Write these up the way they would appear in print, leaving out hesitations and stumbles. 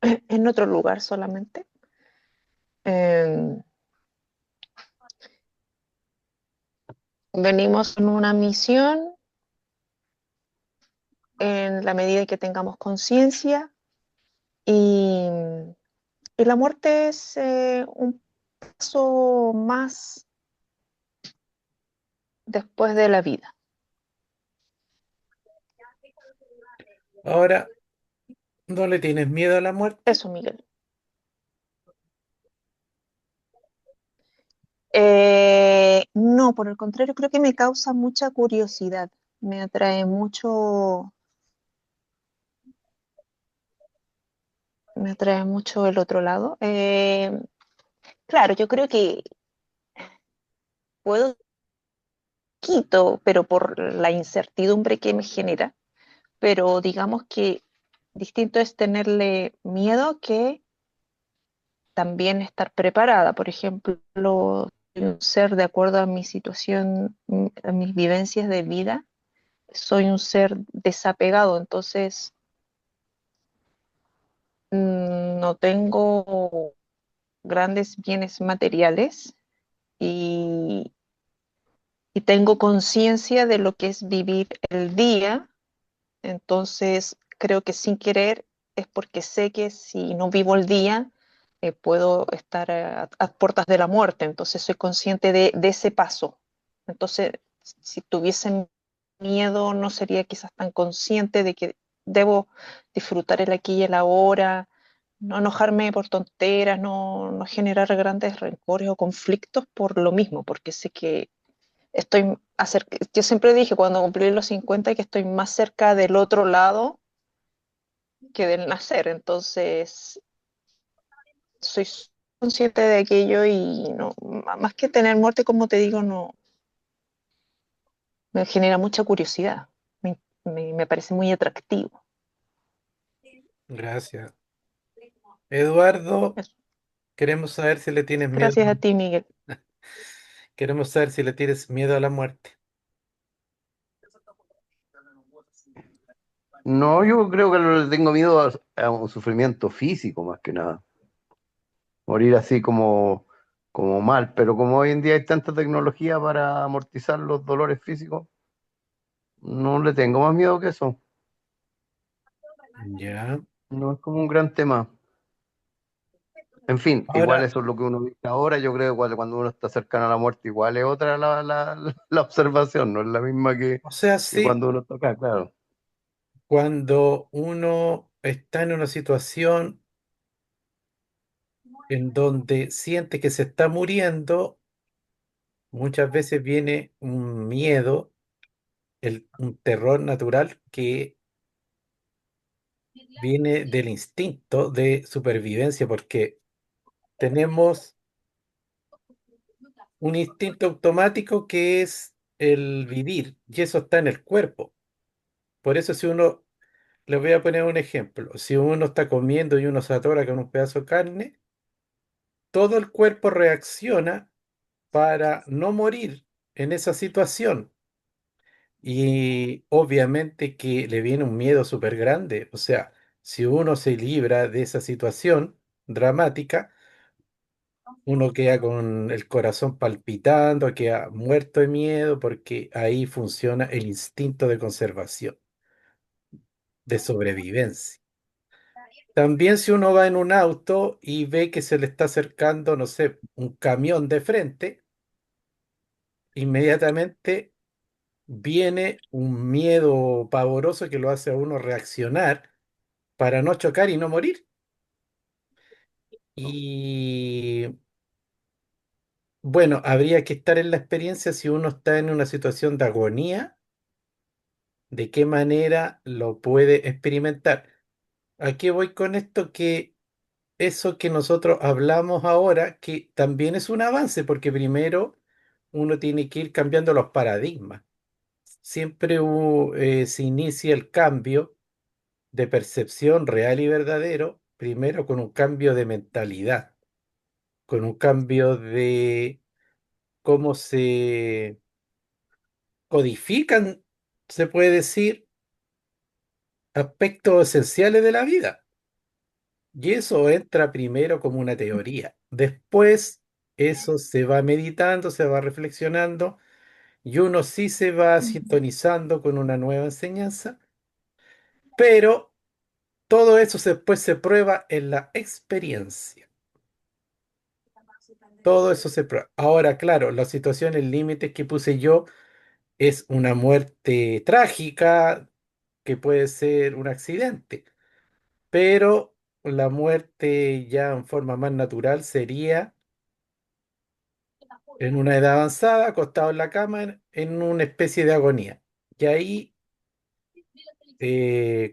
en otro lugar solamente. Eh, Venimos en una misión en la medida que tengamos conciencia y, y la muerte es un paso más después de la vida. Ahora, ¿no le tienes miedo a la muerte? Eso, Miguel. No, por el contrario, creo que me causa mucha curiosidad. Me atrae mucho, me atrae mucho el otro lado. Claro, yo creo que puedo quito, pero por la incertidumbre que me genera. Pero digamos que distinto es tenerle miedo que también estar preparada. Por ejemplo, soy un ser de acuerdo a mi situación, a mis vivencias de vida, soy un ser desapegado, entonces no tengo grandes bienes materiales y, y tengo conciencia de lo que es vivir el día. Entonces, creo que sin querer es porque sé que si no vivo el día, puedo estar a puertas de la muerte. Entonces, soy consciente de ese paso. Entonces, si tuviese miedo, no sería quizás tan consciente de que debo disfrutar el aquí y el ahora, no enojarme por tonteras, no generar grandes rencores o conflictos por lo mismo, porque sé que yo siempre dije cuando cumplí los 50 que estoy más cerca del otro lado que del nacer, entonces soy consciente de aquello y no, más que tener muerte, como te digo, no, me genera mucha curiosidad, me parece muy atractivo. Gracias. Eduardo, Eso. queremos saber si le tienes miedo. Gracias a ti, Miguel. Queremos saber si le tienes miedo a la muerte. No, yo creo que le tengo miedo a un sufrimiento físico más que nada. Morir así como mal, pero como hoy en día hay tanta tecnología para amortizar los dolores físicos, no le tengo más miedo que eso. Ya. No es como un gran tema. En fin, igual Ahora, eso es lo que uno dice ahora. Yo creo que cuando uno está cercano a la muerte, igual es otra la observación, no es la misma o sea, que sí, cuando uno está acá, claro. cuando uno está en una situación en donde siente que se está muriendo, muchas veces viene un miedo, un terror natural que viene del instinto de supervivencia, porque tenemos un instinto automático que es el vivir, y eso está en el cuerpo. Por eso si uno, les voy a poner un ejemplo, si uno está comiendo y uno se atora con un pedazo de carne, todo el cuerpo reacciona para no morir en esa situación. Y obviamente que le viene un miedo súper grande. O sea, si uno se libra de esa situación dramática, uno queda con el corazón palpitando, queda muerto de miedo porque ahí funciona el instinto de conservación, de sobrevivencia. También si uno va en un auto y ve que se le está acercando, no sé, un camión de frente, inmediatamente viene un miedo pavoroso que lo hace a uno reaccionar para no chocar y no morir. Y bueno, habría que estar en la experiencia si uno está en una situación de agonía, de qué manera lo puede experimentar. ¿A qué voy con esto? Que eso que nosotros hablamos ahora, que también es un avance, porque primero uno tiene que ir cambiando los paradigmas. Siempre se inicia el cambio de percepción real y verdadero, primero con un cambio de mentalidad, con un cambio de cómo se codifican, se puede decir, aspectos esenciales de la vida. Y eso entra primero como una teoría. Después eso se va meditando, se va reflexionando y uno sí se va sintonizando con una nueva enseñanza, pero todo eso después se prueba en la experiencia. Todo eso se prueba. Ahora, claro, las situaciones límites que puse yo es una muerte trágica que puede ser un accidente, pero la muerte ya en forma más natural sería en una edad avanzada, acostado en la cama, en una especie de agonía. Y ahí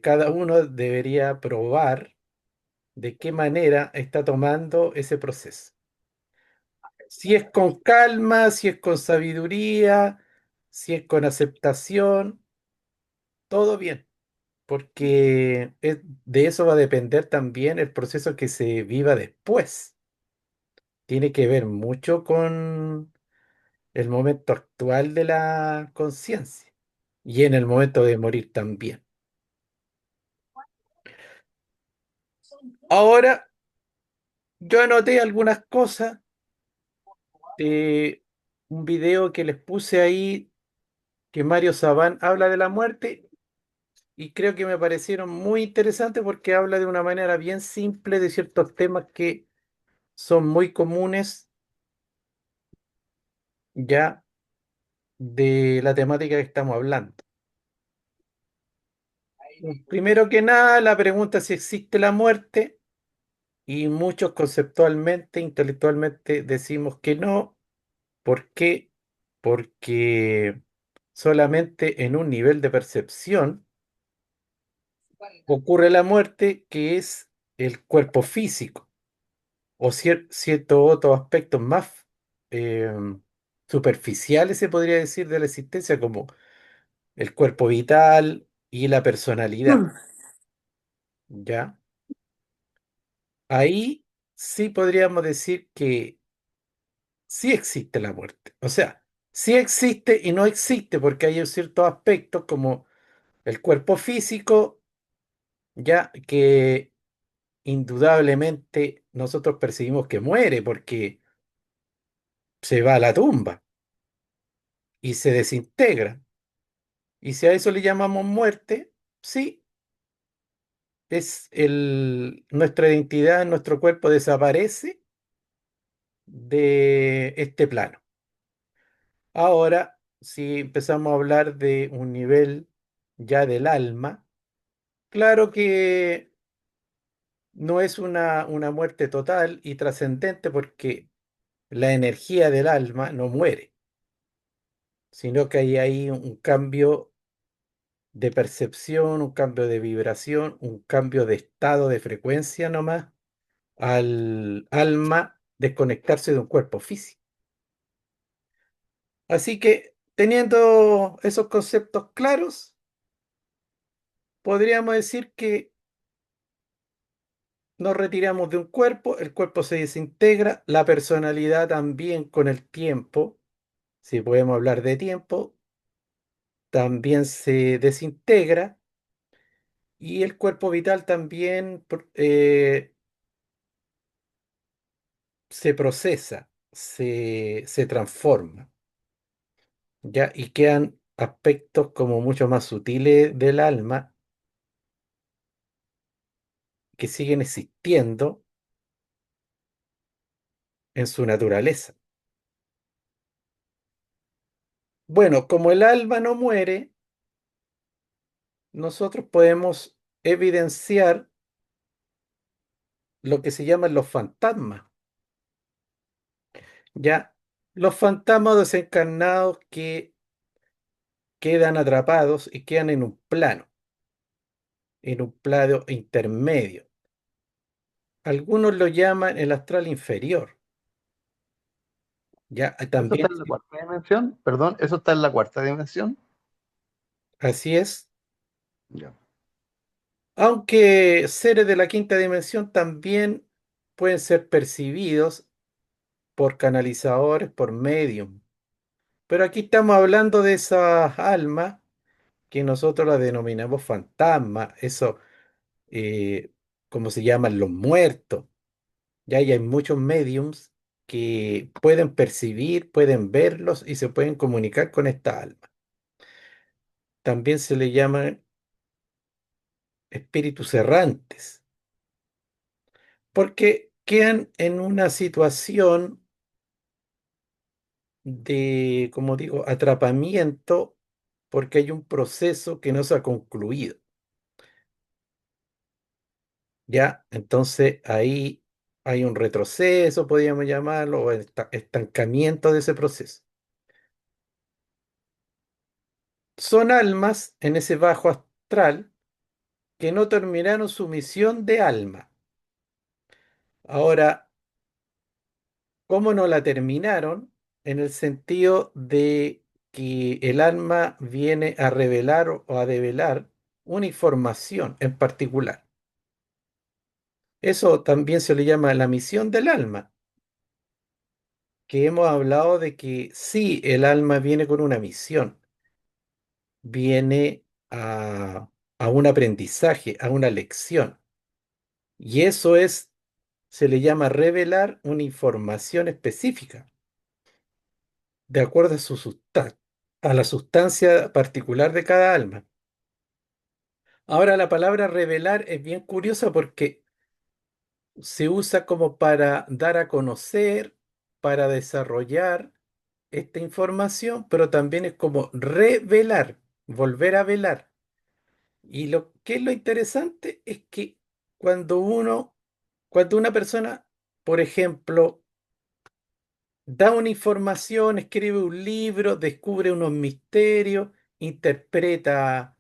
cada uno debería probar de qué manera está tomando ese proceso. Si es con calma, si es con sabiduría, si es con aceptación, todo bien, porque de eso va a depender también el proceso que se viva después. Tiene que ver mucho con el momento actual de la conciencia y en el momento de morir también. Ahora, yo anoté algunas cosas de un video que les puse ahí, que Mario Sabán habla de la muerte y creo que me parecieron muy interesantes porque habla de una manera bien simple de ciertos temas que son muy comunes ya de la temática que estamos hablando. Primero que nada, la pregunta es si existe la muerte y muchos conceptualmente, intelectualmente decimos que no. ¿Por qué? Porque solamente en un nivel de percepción ocurre la muerte, que es el cuerpo físico, o ciertos otros aspectos más eh, superficiales, se podría decir, de la existencia, como el cuerpo vital y la personalidad. ¿Ya? Ahí sí podríamos decir que sí existe la muerte. O sea, sí existe y no existe, porque hay ciertos aspectos como el cuerpo físico, ya que indudablemente nosotros percibimos que muere porque se va a la tumba y se desintegra. Y si a eso le llamamos muerte, sí, nuestra identidad, nuestro cuerpo desaparece de este plano. Ahora, si empezamos a hablar de un nivel ya del alma, claro que no es una muerte total y trascendente porque la energía del alma no muere, sino que hay ahí un cambio de percepción, un cambio de vibración, un cambio de estado de frecuencia nomás al alma desconectarse de un cuerpo físico. Así que teniendo esos conceptos claros, podríamos decir que nos retiramos de un cuerpo, el cuerpo se desintegra, la personalidad también con el tiempo, si podemos hablar de tiempo, también se desintegra y el cuerpo vital también se procesa, se transforma, ¿ya? Y quedan aspectos como mucho más sutiles del alma que siguen existiendo en su naturaleza. Bueno, como el alma no muere, nosotros podemos evidenciar lo que se llaman los fantasmas, ¿ya? Los fantasmas desencarnados que quedan atrapados y quedan en un plano intermedio. Algunos lo llaman el astral inferior, ¿ya? ¿Eso está También, en la cuarta dimensión? Perdón, ¿eso está en la cuarta dimensión? así es. Ya. Aunque seres de la quinta dimensión también pueden ser percibidos por canalizadores, por medium. Pero aquí estamos hablando de esas almas que nosotros las denominamos fantasmas, eso, como se llaman los muertos. Ya y hay muchos mediums que pueden percibir, pueden verlos y se pueden comunicar con esta alma. También se le llaman espíritus errantes, porque quedan en una situación de, como digo, atrapamiento, porque hay un proceso que no se ha concluido. Ya, entonces ahí hay un retroceso, podríamos llamarlo, o estancamiento de ese proceso. Son almas en ese bajo astral que no terminaron su misión de alma. Ahora, ¿cómo no la terminaron? En el sentido de que el alma viene a revelar o a develar una información en particular. Eso también se le llama la misión del alma, que hemos hablado de que sí, el alma viene con una misión, viene a un aprendizaje, a una lección. Y eso es, se le llama revelar una información específica, de acuerdo a su a la sustancia particular de cada alma. Ahora, la palabra revelar es bien curiosa porque se usa como para dar a conocer, para desarrollar esta información, pero también es como revelar, volver a velar. Y lo que es lo interesante es que cuando cuando una persona, por ejemplo, da una información, escribe un libro, descubre unos misterios, interpreta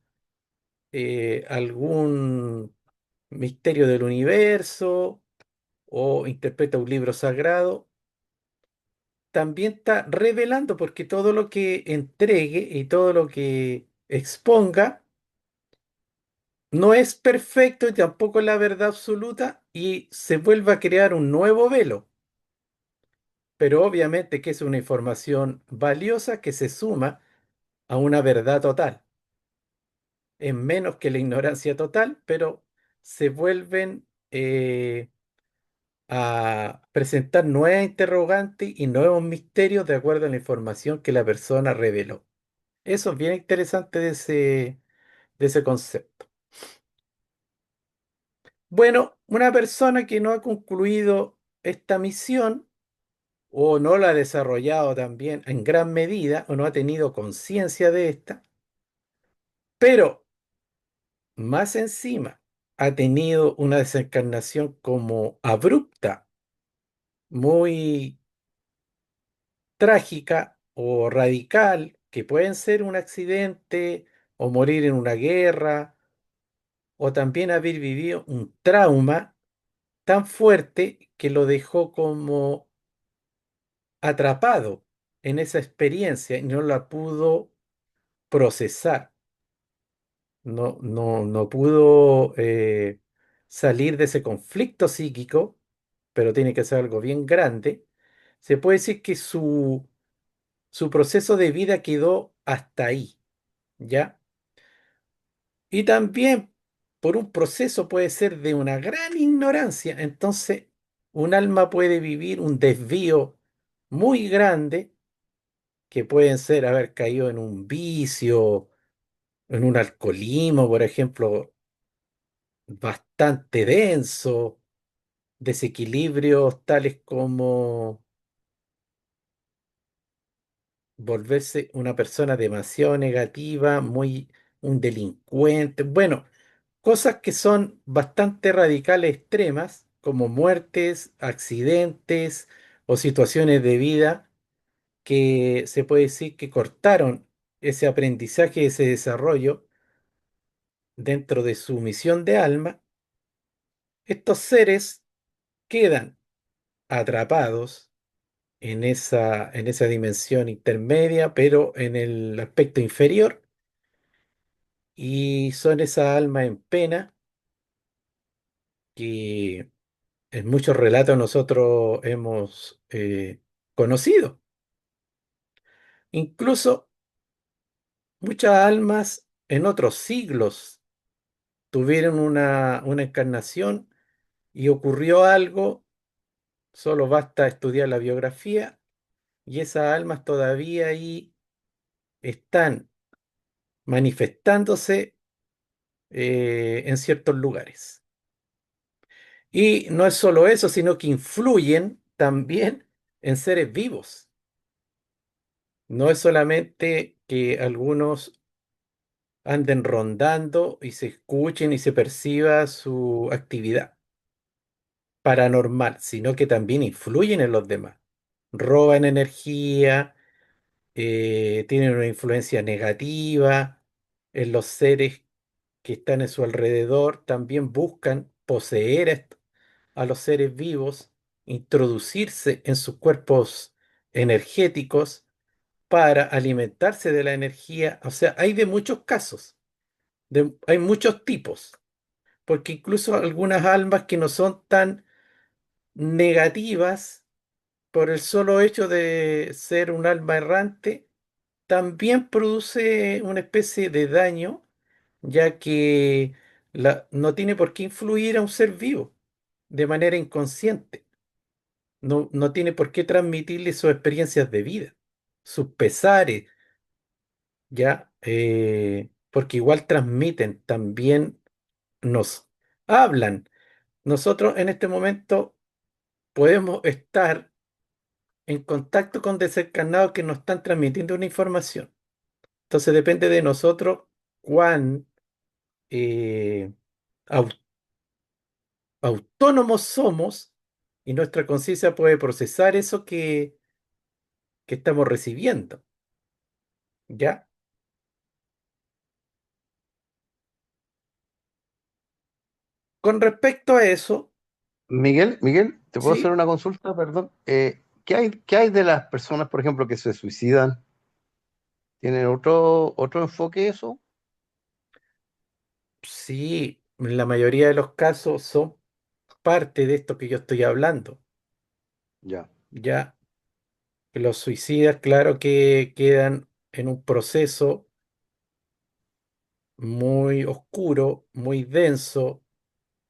algún misterio del universo o interpreta un libro sagrado, también está revelando porque todo lo que entregue y todo lo que exponga no es perfecto y tampoco es la verdad absoluta y se vuelve a crear un nuevo velo. Pero obviamente que es una información valiosa que se suma a una verdad total. Es menos que la ignorancia total, pero se vuelven a presentar nuevas interrogantes y nuevos misterios de acuerdo a la información que la persona reveló. Eso es bien interesante de ese concepto. Bueno, una persona que no ha concluido esta misión o no la ha desarrollado también en gran medida o no ha tenido conciencia de esta, pero más encima ha tenido una desencarnación como abrupta, muy trágica o radical, que pueden ser un accidente o morir en una guerra, o también haber vivido un trauma tan fuerte que lo dejó como atrapado en esa experiencia y no la pudo procesar, no pudo salir de ese conflicto psíquico, pero tiene que ser algo bien grande. Se puede decir que su proceso de vida quedó hasta ahí, ¿ya? Y también por un proceso puede ser de una gran ignorancia. Entonces, un alma puede vivir un desvío muy grande, que pueden ser haber caído en un vicio, en un alcoholismo, por ejemplo, bastante denso, desequilibrios tales como volverse una persona demasiado negativa, muy un delincuente. Bueno, cosas que son bastante radicales, extremas, como muertes, accidentes o situaciones de vida que se puede decir que cortaron ese aprendizaje, ese desarrollo dentro de su misión de alma. Estos seres quedan atrapados en esa dimensión intermedia, pero en el aspecto inferior, y son esa alma en pena que en muchos relatos nosotros hemos conocido. Incluso muchas almas en otros siglos tuvieron una encarnación y ocurrió algo, solo basta estudiar la biografía y esas almas todavía ahí están manifestándose en ciertos lugares. Y no es solo eso, sino que influyen también en seres vivos. No es solamente que algunos anden rondando y se escuchen y se perciba su actividad paranormal, sino que también influyen en los demás. Roban energía, tienen una influencia negativa en los seres que están en su alrededor, también buscan poseer a los seres vivos, introducirse en sus cuerpos energéticos para alimentarse de la energía. O sea, hay de muchos casos, hay muchos tipos, porque incluso algunas almas que no son tan negativas por el solo hecho de ser un alma errante, también produce una especie de daño, ya que no tiene por qué influir a un ser vivo de manera inconsciente. No tiene por qué transmitirle sus experiencias de vida, sus pesares, ya, porque igual transmiten, también nos hablan. Nosotros en este momento podemos estar en contacto con desencarnados que nos están transmitiendo una información. Entonces depende de nosotros cuán eh, au- autónomos somos y nuestra conciencia puede procesar eso que estamos recibiendo. ¿Ya? Con respecto a eso, Miguel, ¿te puedo hacer sí, una consulta? Perdón. ¿Qué hay de las personas, por ejemplo, que se suicidan? ¿Tienen otro enfoque eso? sí, en la mayoría de los casos son parte de esto que yo estoy hablando. Ya. Ya, que los suicidas, claro que quedan en un proceso muy oscuro, muy denso,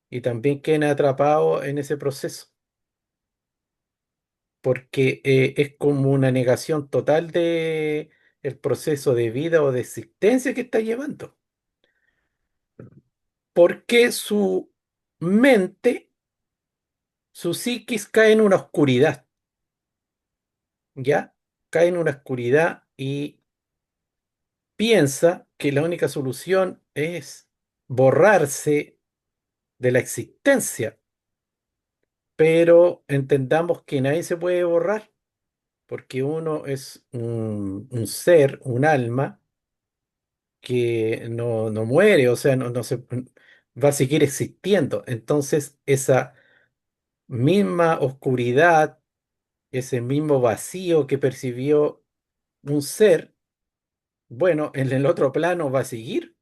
y también quedan atrapados en ese proceso, porque es como una negación total de el proceso de vida o de existencia que está llevando, porque su mente, su psiquis cae en una oscuridad, ¿ya? Cae en una oscuridad y piensa que la única solución es borrarse de la existencia, pero entendamos que nadie se puede borrar porque uno es un ser, un alma que no muere, o sea, no se, va a seguir existiendo. Entonces, esa misma oscuridad, ese mismo vacío que percibió un ser, bueno, en el otro plano va a seguir,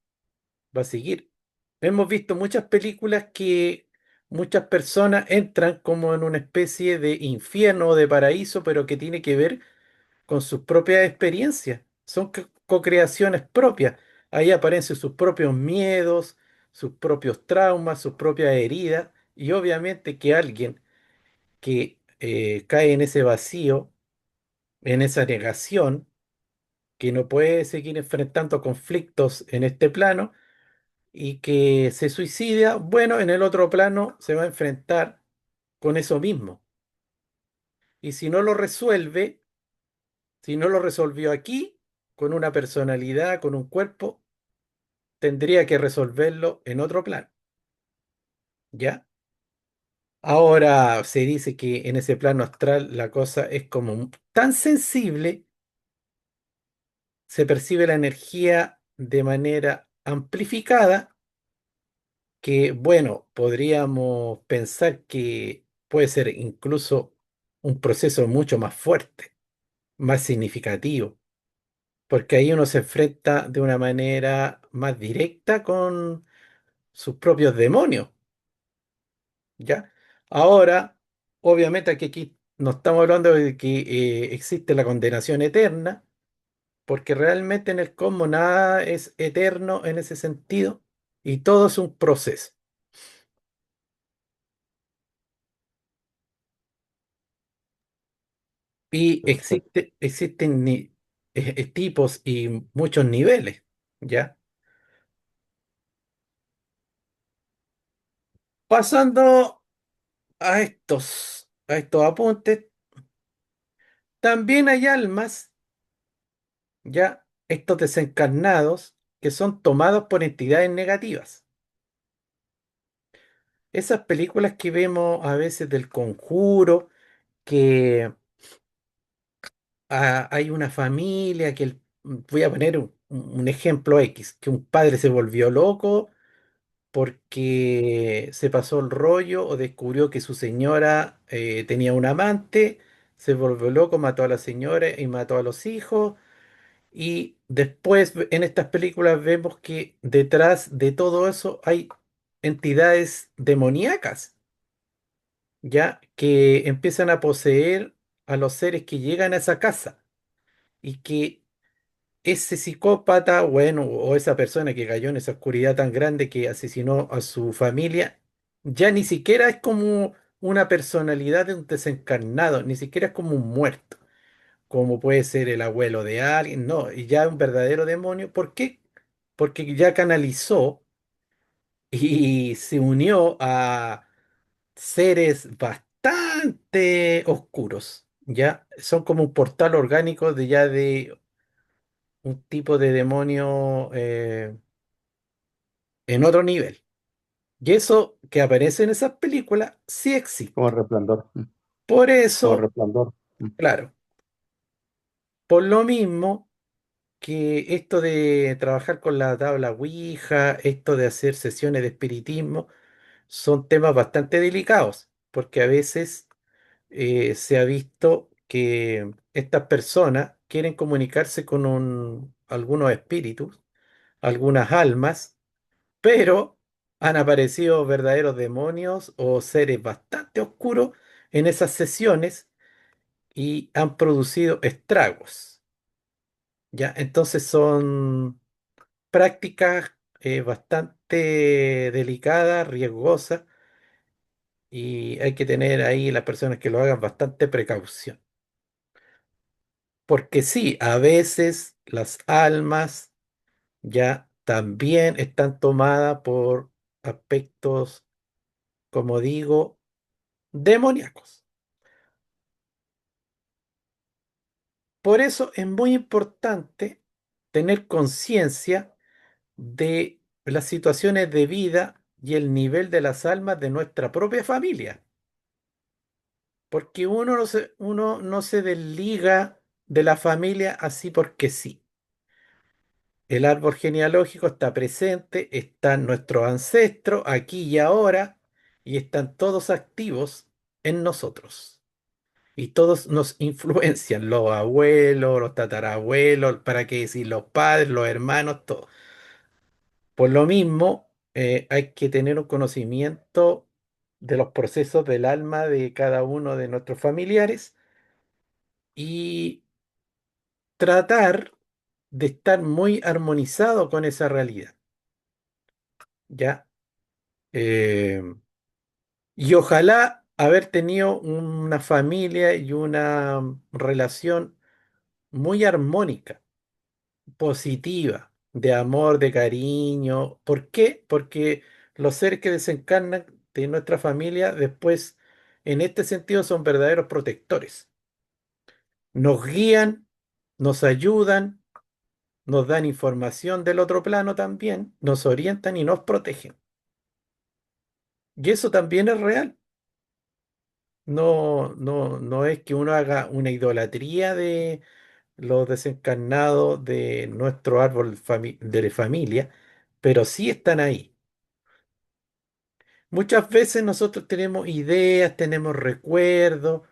va a seguir. Hemos visto muchas películas que muchas personas entran como en una especie de infierno o de paraíso, pero que tiene que ver con sus propias experiencias. Son co-creaciones propias. Ahí aparecen sus propios miedos, sus propios traumas, sus propias heridas. Y obviamente que alguien que cae en ese vacío, en esa negación, que no puede seguir enfrentando conflictos en este plano y que se suicida, bueno, en el otro plano se va a enfrentar con eso mismo. Y si no lo resuelve, si no lo resolvió aquí, con una personalidad, con un cuerpo, tendría que resolverlo en otro plano, ¿ya? Ahora se dice que en ese plano astral la cosa es como tan sensible, se percibe la energía de manera amplificada, que, bueno, podríamos pensar que puede ser incluso un proceso mucho más fuerte, más significativo, porque ahí uno se enfrenta de una manera más directa con sus propios demonios, ¿ya? Ahora, obviamente aquí no estamos hablando de que existe la condenación eterna, porque realmente en el cosmos nada es eterno en ese sentido y todo es un proceso. Y Perfecto. existen tipos y muchos niveles, ¿ya? Pasando a estos apuntes, también hay almas, ¿ya? Estos desencarnados que son tomados por entidades negativas. Esas películas que vemos a veces del Conjuro, que hay una familia voy a poner un ejemplo X, que un padre se volvió loco porque se pasó el rollo o descubrió que su señora tenía un amante, se volvió loco, mató a la señora y mató a los hijos. Y después en estas películas vemos que detrás de todo eso hay entidades demoníacas, ya que empiezan a poseer a los seres que llegan a esa casa y que ese psicópata, bueno, o esa persona que cayó en esa oscuridad tan grande que asesinó a su familia, ya ni siquiera es como una personalidad de un desencarnado, ni siquiera es como un muerto, como puede ser el abuelo de alguien, no, y ya un verdadero demonio. ¿Por qué? Porque ya canalizó y se unió a seres bastante oscuros, ya son como un portal orgánico de ya de un tipo de demonio en otro nivel. Y eso que aparece en esas películas sí Como existe. el resplandor. Por Como el eso, resplandor. claro, por lo mismo que esto de trabajar con la tabla Ouija, esto de hacer sesiones de espiritismo, son temas bastante delicados, porque a veces se ha visto que estas personas quieren comunicarse con algunos espíritus, algunas almas, pero han aparecido verdaderos demonios o seres bastante oscuros en esas sesiones y han producido estragos, ¿ya? Entonces son prácticas bastante delicadas, riesgosas, y hay que tener ahí las personas que lo hagan bastante precaución. Porque sí, a veces las almas ya también están tomadas por aspectos, como digo, demoníacos. Por eso es muy importante tener conciencia de las situaciones de vida y el nivel de las almas de nuestra propia familia, porque uno no se desliga de la familia así porque sí. El árbol genealógico está presente, están nuestros ancestros aquí y ahora, y están todos activos en nosotros. Y todos nos influencian, los abuelos, los tatarabuelos, para qué decir, los padres, los hermanos, todos. Por lo mismo, hay que tener un conocimiento de los procesos del alma de cada uno de nuestros familiares y tratar de estar muy armonizado con esa realidad, ¿ya? Eh, y ojalá haber tenido una familia y una relación muy armónica, positiva, de amor, de cariño. ¿Por qué? Porque los seres que desencarnan de nuestra familia después, en este sentido, son verdaderos protectores. Nos guían, nos ayudan, nos dan información del otro plano también, nos orientan y nos protegen. Y eso también es real. No, no, no es que uno haga una idolatría de los desencarnados de nuestro árbol de familia, pero sí están ahí. Muchas veces nosotros tenemos ideas, tenemos recuerdos,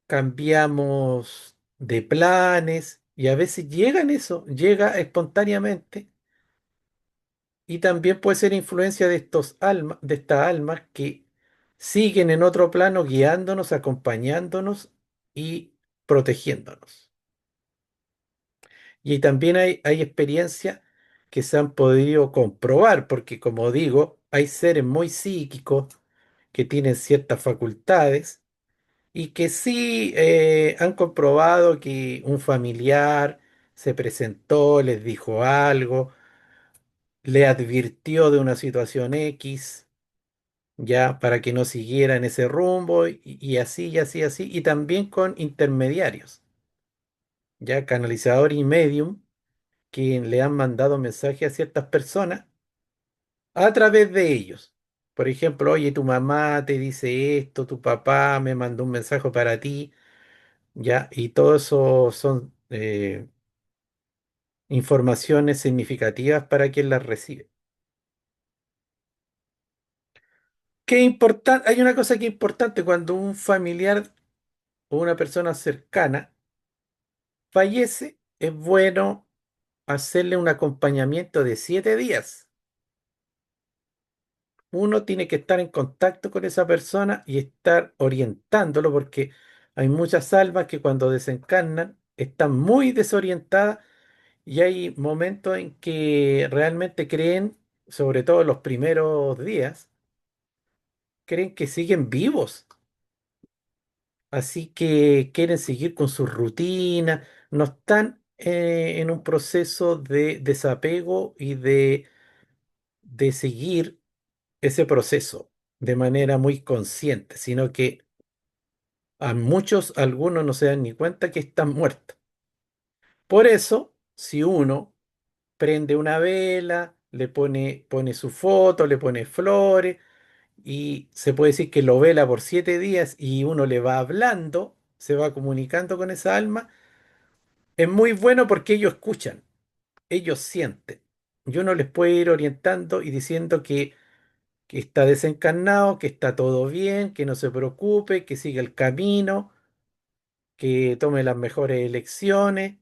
cambiamos de planes y a veces llegan eso, llega espontáneamente y también puede ser influencia de estas almas que siguen en otro plano guiándonos, acompañándonos y protegiéndonos. Y también hay experiencias que se han podido comprobar, porque como digo, hay seres muy psíquicos que tienen ciertas facultades y que sí han comprobado que un familiar se presentó, les dijo algo, le advirtió de una situación X, ya para que no siguiera en ese rumbo y así, y así, así, y también con intermediarios, ya canalizador y medium, que le han mandado mensajes a ciertas personas a través de ellos. Por ejemplo, oye, tu mamá te dice esto, tu papá me mandó un mensaje para ti, ya, y todo eso son informaciones significativas para quien las recibe. Hay una cosa que es importante cuando un familiar o una persona cercana fallece, es bueno hacerle un acompañamiento de 7 días. Uno tiene que estar en contacto con esa persona y estar orientándolo porque hay muchas almas que cuando desencarnan están muy desorientadas y hay momentos en que realmente creen, sobre todo los primeros días, creen que siguen vivos. Así que quieren seguir con su rutina, no están en un proceso de desapego y de seguir ese proceso de manera muy consciente, sino que a muchos, algunos no se dan ni cuenta que están muertos. Por eso, si uno prende una vela, pone su foto, le pone flores y se puede decir que lo vela por 7 días y uno le va hablando, se va comunicando con esa alma, es muy bueno porque ellos escuchan, ellos sienten. Y uno les puede ir orientando y diciendo que está desencarnado, que está todo bien, que no se preocupe, que siga el camino, que tome las mejores elecciones,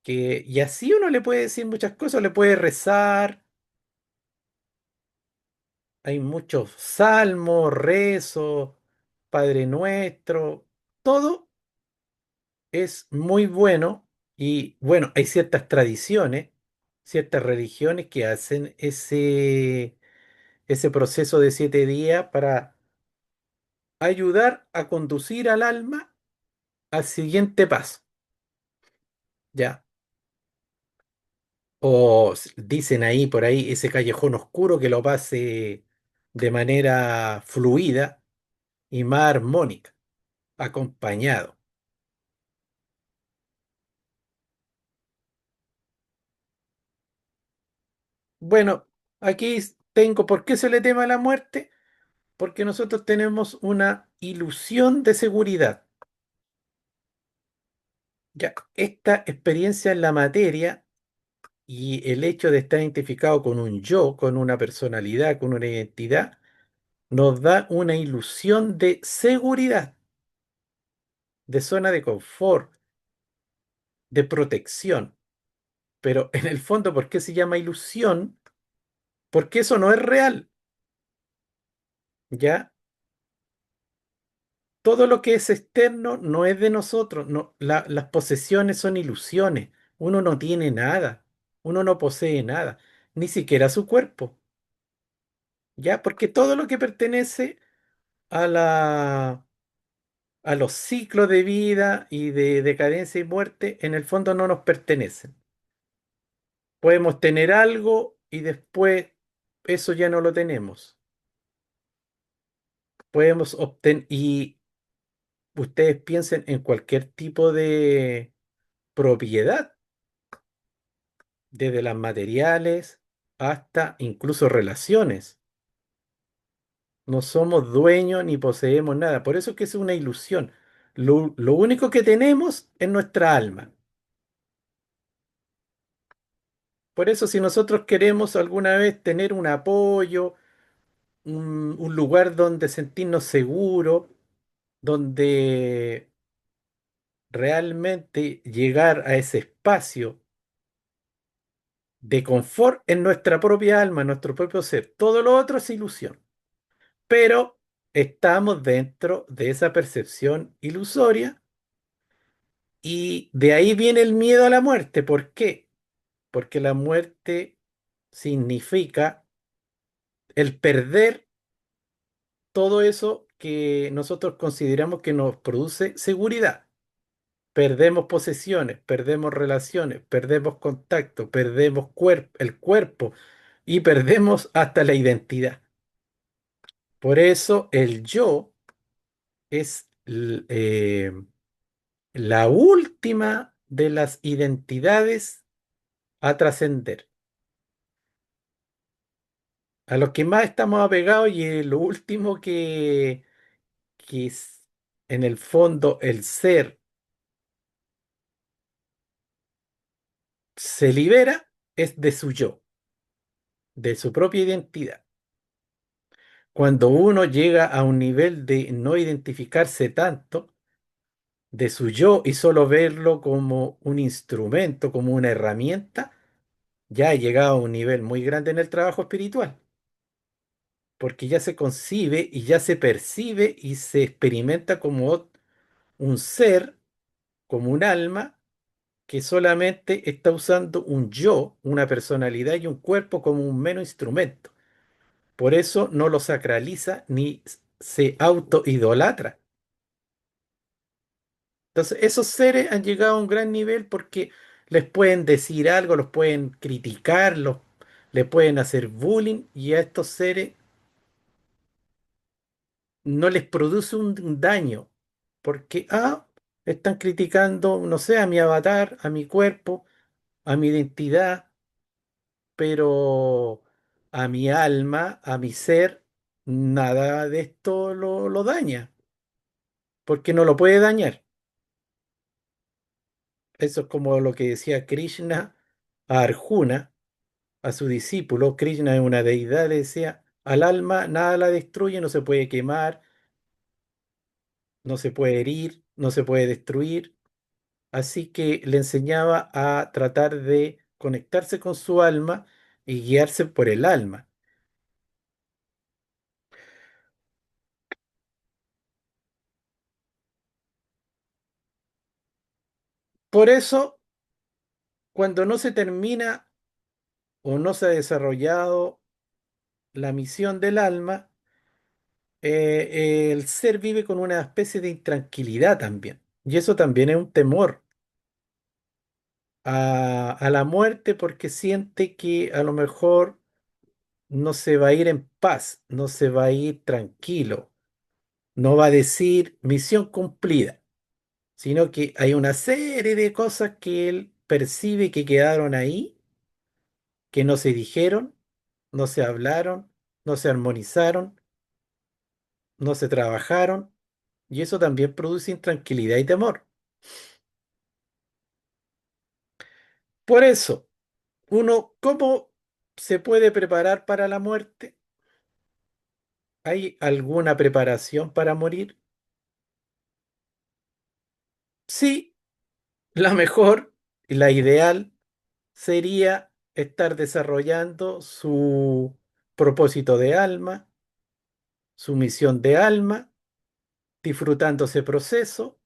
y así uno le puede decir muchas cosas, le puede rezar, hay muchos salmos, rezos, Padre Nuestro, todo es muy bueno y bueno, hay ciertas tradiciones, ciertas religiones que hacen ese proceso de 7 días para ayudar a conducir al alma al siguiente paso, ¿ya? Dicen ahí por ahí ese callejón oscuro que lo pase de manera fluida y más armónica, acompañado. Bueno, tengo, ¿por qué se le teme a la muerte? Porque nosotros tenemos una ilusión de seguridad. Ya, esta experiencia en la materia y el hecho de estar identificado con un yo, con una personalidad, con una identidad, nos da una ilusión de seguridad, de zona de confort, de protección. Pero en el fondo, ¿por qué se llama ilusión? Porque eso no es real, ¿ya? Todo lo que es externo no es de nosotros. No, las posesiones son ilusiones. Uno no tiene nada. Uno no posee nada. Ni siquiera su cuerpo. ¿Ya? Porque todo lo que pertenece a a los ciclos de vida y de decadencia y muerte, en el fondo no nos pertenecen. Podemos tener algo y después eso ya no lo tenemos. Podemos obtener, y ustedes piensen en cualquier tipo de propiedad, desde las materiales hasta incluso relaciones. No somos dueños ni poseemos nada. Por eso es que es una ilusión. Lo único que tenemos es nuestra alma. Por eso si nosotros queremos alguna vez tener un apoyo, un lugar donde sentirnos seguros, donde realmente llegar a ese espacio de confort en nuestra propia alma, en nuestro propio ser. Todo lo otro es ilusión, pero estamos dentro de esa percepción ilusoria y de ahí viene el miedo a la muerte. ¿Por qué? Porque la muerte significa el perder todo eso que nosotros consideramos que nos produce seguridad. Perdemos posesiones, perdemos relaciones, perdemos contacto, perdemos el cuerpo y perdemos hasta la identidad. Por eso el yo es la última de las identidades a trascender, a lo que más estamos apegados y lo último que es, en el fondo el ser se libera es de su yo, de su propia identidad. Cuando uno llega a un nivel de no identificarse tanto de su yo y solo verlo como un instrumento, como una herramienta, ya ha llegado a un nivel muy grande en el trabajo espiritual, porque ya se concibe y ya se percibe y se experimenta como un ser, como un alma que solamente está usando un yo, una personalidad y un cuerpo como un mero instrumento. Por eso no lo sacraliza ni se autoidolatra. Entonces, esos seres han llegado a un gran nivel porque les pueden decir algo, los pueden criticar, les pueden hacer bullying y a estos seres no les produce un daño porque, están criticando, no sé, a mi avatar, a mi cuerpo, a mi identidad, pero a mi alma, a mi ser, nada de esto lo daña, porque no lo puede dañar. Eso es como lo que decía Krishna a Arjuna, a su discípulo. Krishna es una deidad, le decía, al alma nada la destruye, no se puede quemar, no se puede herir, no se puede destruir. Así que le enseñaba a tratar de conectarse con su alma y guiarse por el alma. Por eso, cuando no se termina o no se ha desarrollado la misión del alma, el ser vive con una especie de intranquilidad también. Y eso también es un temor a la muerte porque siente que a lo mejor no se va a ir en paz, no se va a ir tranquilo, no va a decir misión cumplida, sino que hay una serie de cosas que él percibe que quedaron ahí, que no se dijeron, no se hablaron, no se armonizaron, no se trabajaron, y eso también produce intranquilidad y temor. Por eso, uno, ¿cómo se puede preparar para la muerte? ¿Hay alguna preparación para morir? Sí, la mejor y la ideal sería estar desarrollando su propósito de alma, su misión de alma, disfrutando ese proceso,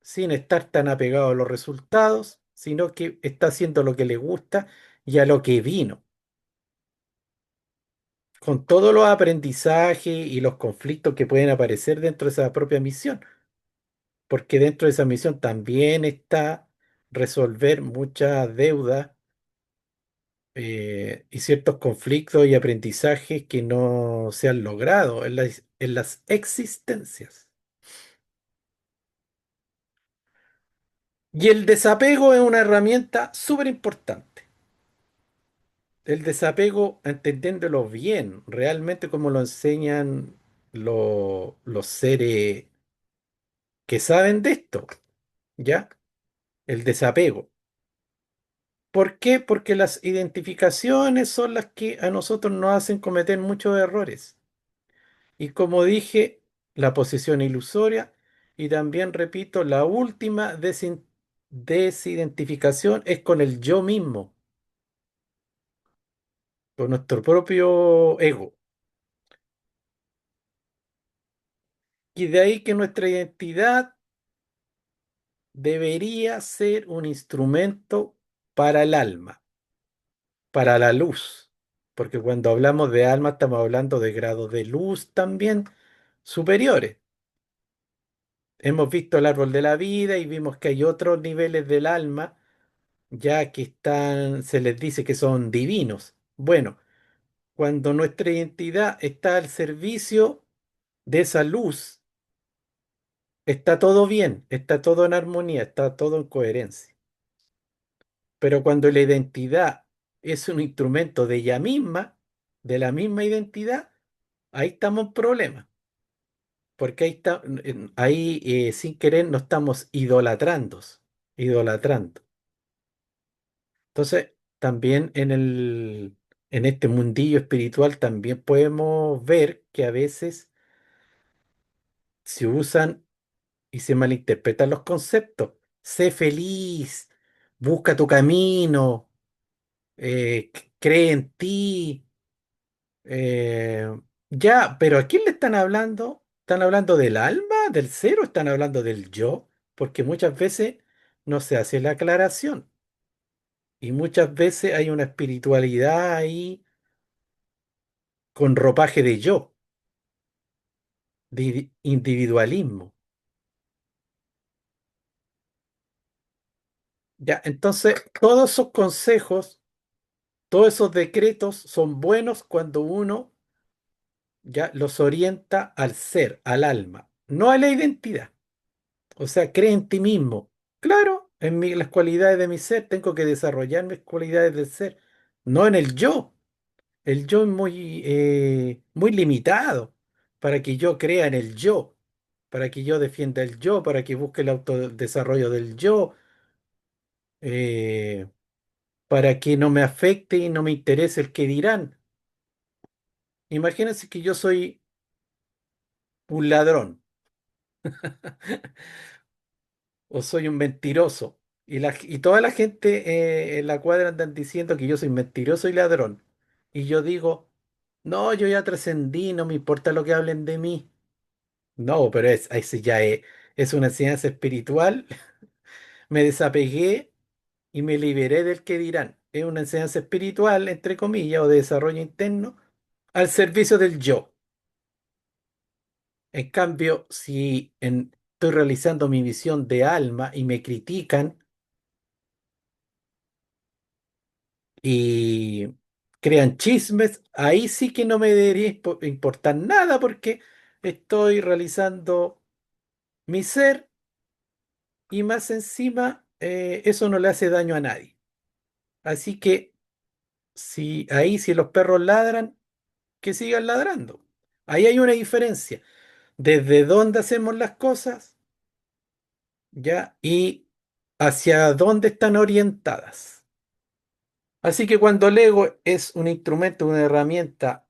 sin estar tan apegado a los resultados, sino que está haciendo lo que le gusta y a lo que vino, con todos los aprendizajes y los conflictos que pueden aparecer dentro de esa propia misión, porque dentro de esa misión también está resolver muchas deudas y ciertos conflictos y aprendizajes que no se han logrado en las existencias. Y el desapego es una herramienta súper importante. El desapego, entendiéndolo bien, realmente como lo enseñan los seres que saben de esto, ¿ya? El desapego. ¿Por qué? Porque las identificaciones son las que a nosotros nos hacen cometer muchos errores. Y como dije, la posesión ilusoria y también repito, la última desidentificación es con el yo mismo, con nuestro propio ego. Y de ahí que nuestra identidad debería ser un instrumento para el alma, para la luz. porque cuando hablamos de alma estamos hablando de grados de luz también superiores. Hemos visto el árbol de la vida y vimos que hay otros niveles del alma, ya que están, se les dice que son divinos. Bueno, cuando nuestra identidad está al servicio de esa luz, está todo bien, está todo en armonía, está todo en coherencia. Pero cuando la identidad es un instrumento de ella misma, de la misma identidad, ahí estamos en problemas, porque ahí está, ahí sin querer nos estamos idolatrando. Entonces, también en este mundillo espiritual también podemos ver que a veces se usan y se malinterpretan los conceptos. Sé feliz, busca tu camino, cree en ti. eh, ya, pero ¿a quién le están hablando? ¿Están hablando del alma, del ser o están hablando del yo? Porque muchas veces no se hace la aclaración y muchas veces hay una espiritualidad ahí con ropaje de yo, de individualismo. Ya, entonces todos esos consejos, todos esos decretos son buenos cuando uno ya los orienta al ser, al alma, no a la identidad. O sea, cree en ti mismo. Claro, en las cualidades de mi ser tengo que desarrollar mis cualidades del ser, no en el yo. El yo es muy limitado para que yo crea en el yo, para que yo defienda el yo, para que busque el autodesarrollo del yo, eh, para que no me afecte y no me interese el que dirán. Imagínense que yo soy un ladrón o soy un mentiroso y toda la gente en la cuadra andan diciendo que yo soy mentiroso y ladrón. Y yo digo, no, yo ya trascendí, no me importa lo que hablen de mí. No, pero ese ya es una enseñanza espiritual. Me desapegué y me liberé del que dirán. Es una enseñanza espiritual, entre comillas, o de desarrollo interno, al servicio del yo. En cambio, si estoy realizando mi visión de alma y me critican y crean chismes, ahí sí que no me debería importar nada porque estoy realizando mi ser y más encima eso no le hace daño a nadie. Así que si los perros ladran, que sigan ladrando. Ahí hay una diferencia. Desde dónde hacemos las cosas, ¿ya? Y hacia dónde están orientadas. Así que cuando el ego es un instrumento, una herramienta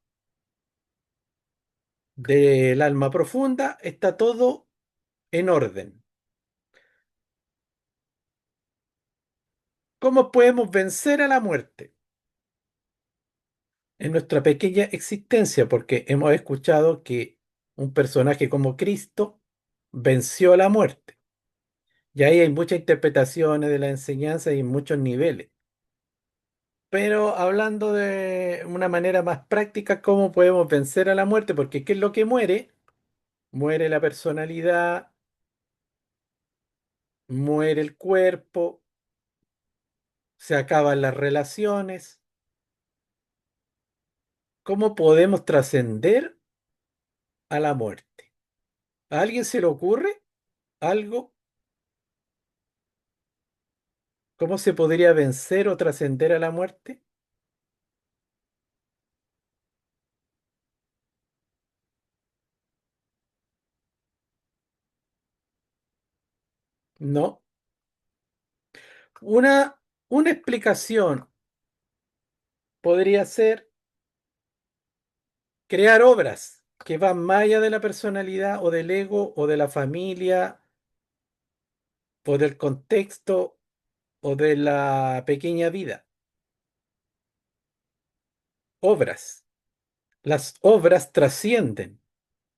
del alma profunda, está todo en orden. ¿Cómo podemos vencer a la muerte? En nuestra pequeña existencia, porque hemos escuchado que un personaje como Cristo venció a la muerte. Y ahí hay muchas interpretaciones de la enseñanza y en muchos niveles. Pero hablando de una manera más práctica, ¿cómo podemos vencer a la muerte? Porque ¿qué es lo que muere? Muere la personalidad, muere el cuerpo, se acaban las relaciones. ¿Cómo podemos trascender a la muerte? ¿A alguien se le ocurre algo? ¿Cómo se podría vencer o trascender a la muerte? No. Una, una explicación podría ser crear obras que van más allá de la personalidad o del ego o de la familia o del contexto o de la pequeña vida. Obras. Las obras trascienden.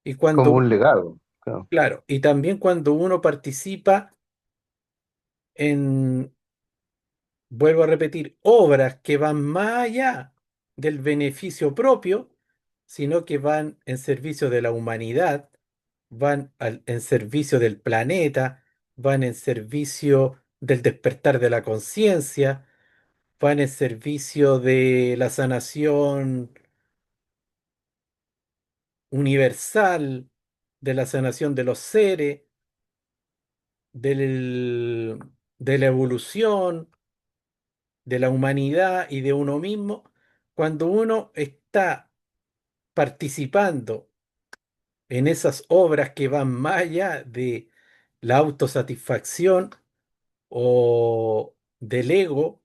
Y como cuando, un legado. Claro. claro, y también cuando uno participa en, vuelvo a repetir, obras que van más allá. del beneficio propio, sino que van en servicio de la humanidad, en servicio del planeta, van en servicio del despertar de la conciencia, van en servicio de la sanación universal, de la sanación de los seres, del- de la evolución, de la humanidad y de uno mismo, cuando uno está participando en esas obras que van más allá de la autosatisfacción o del ego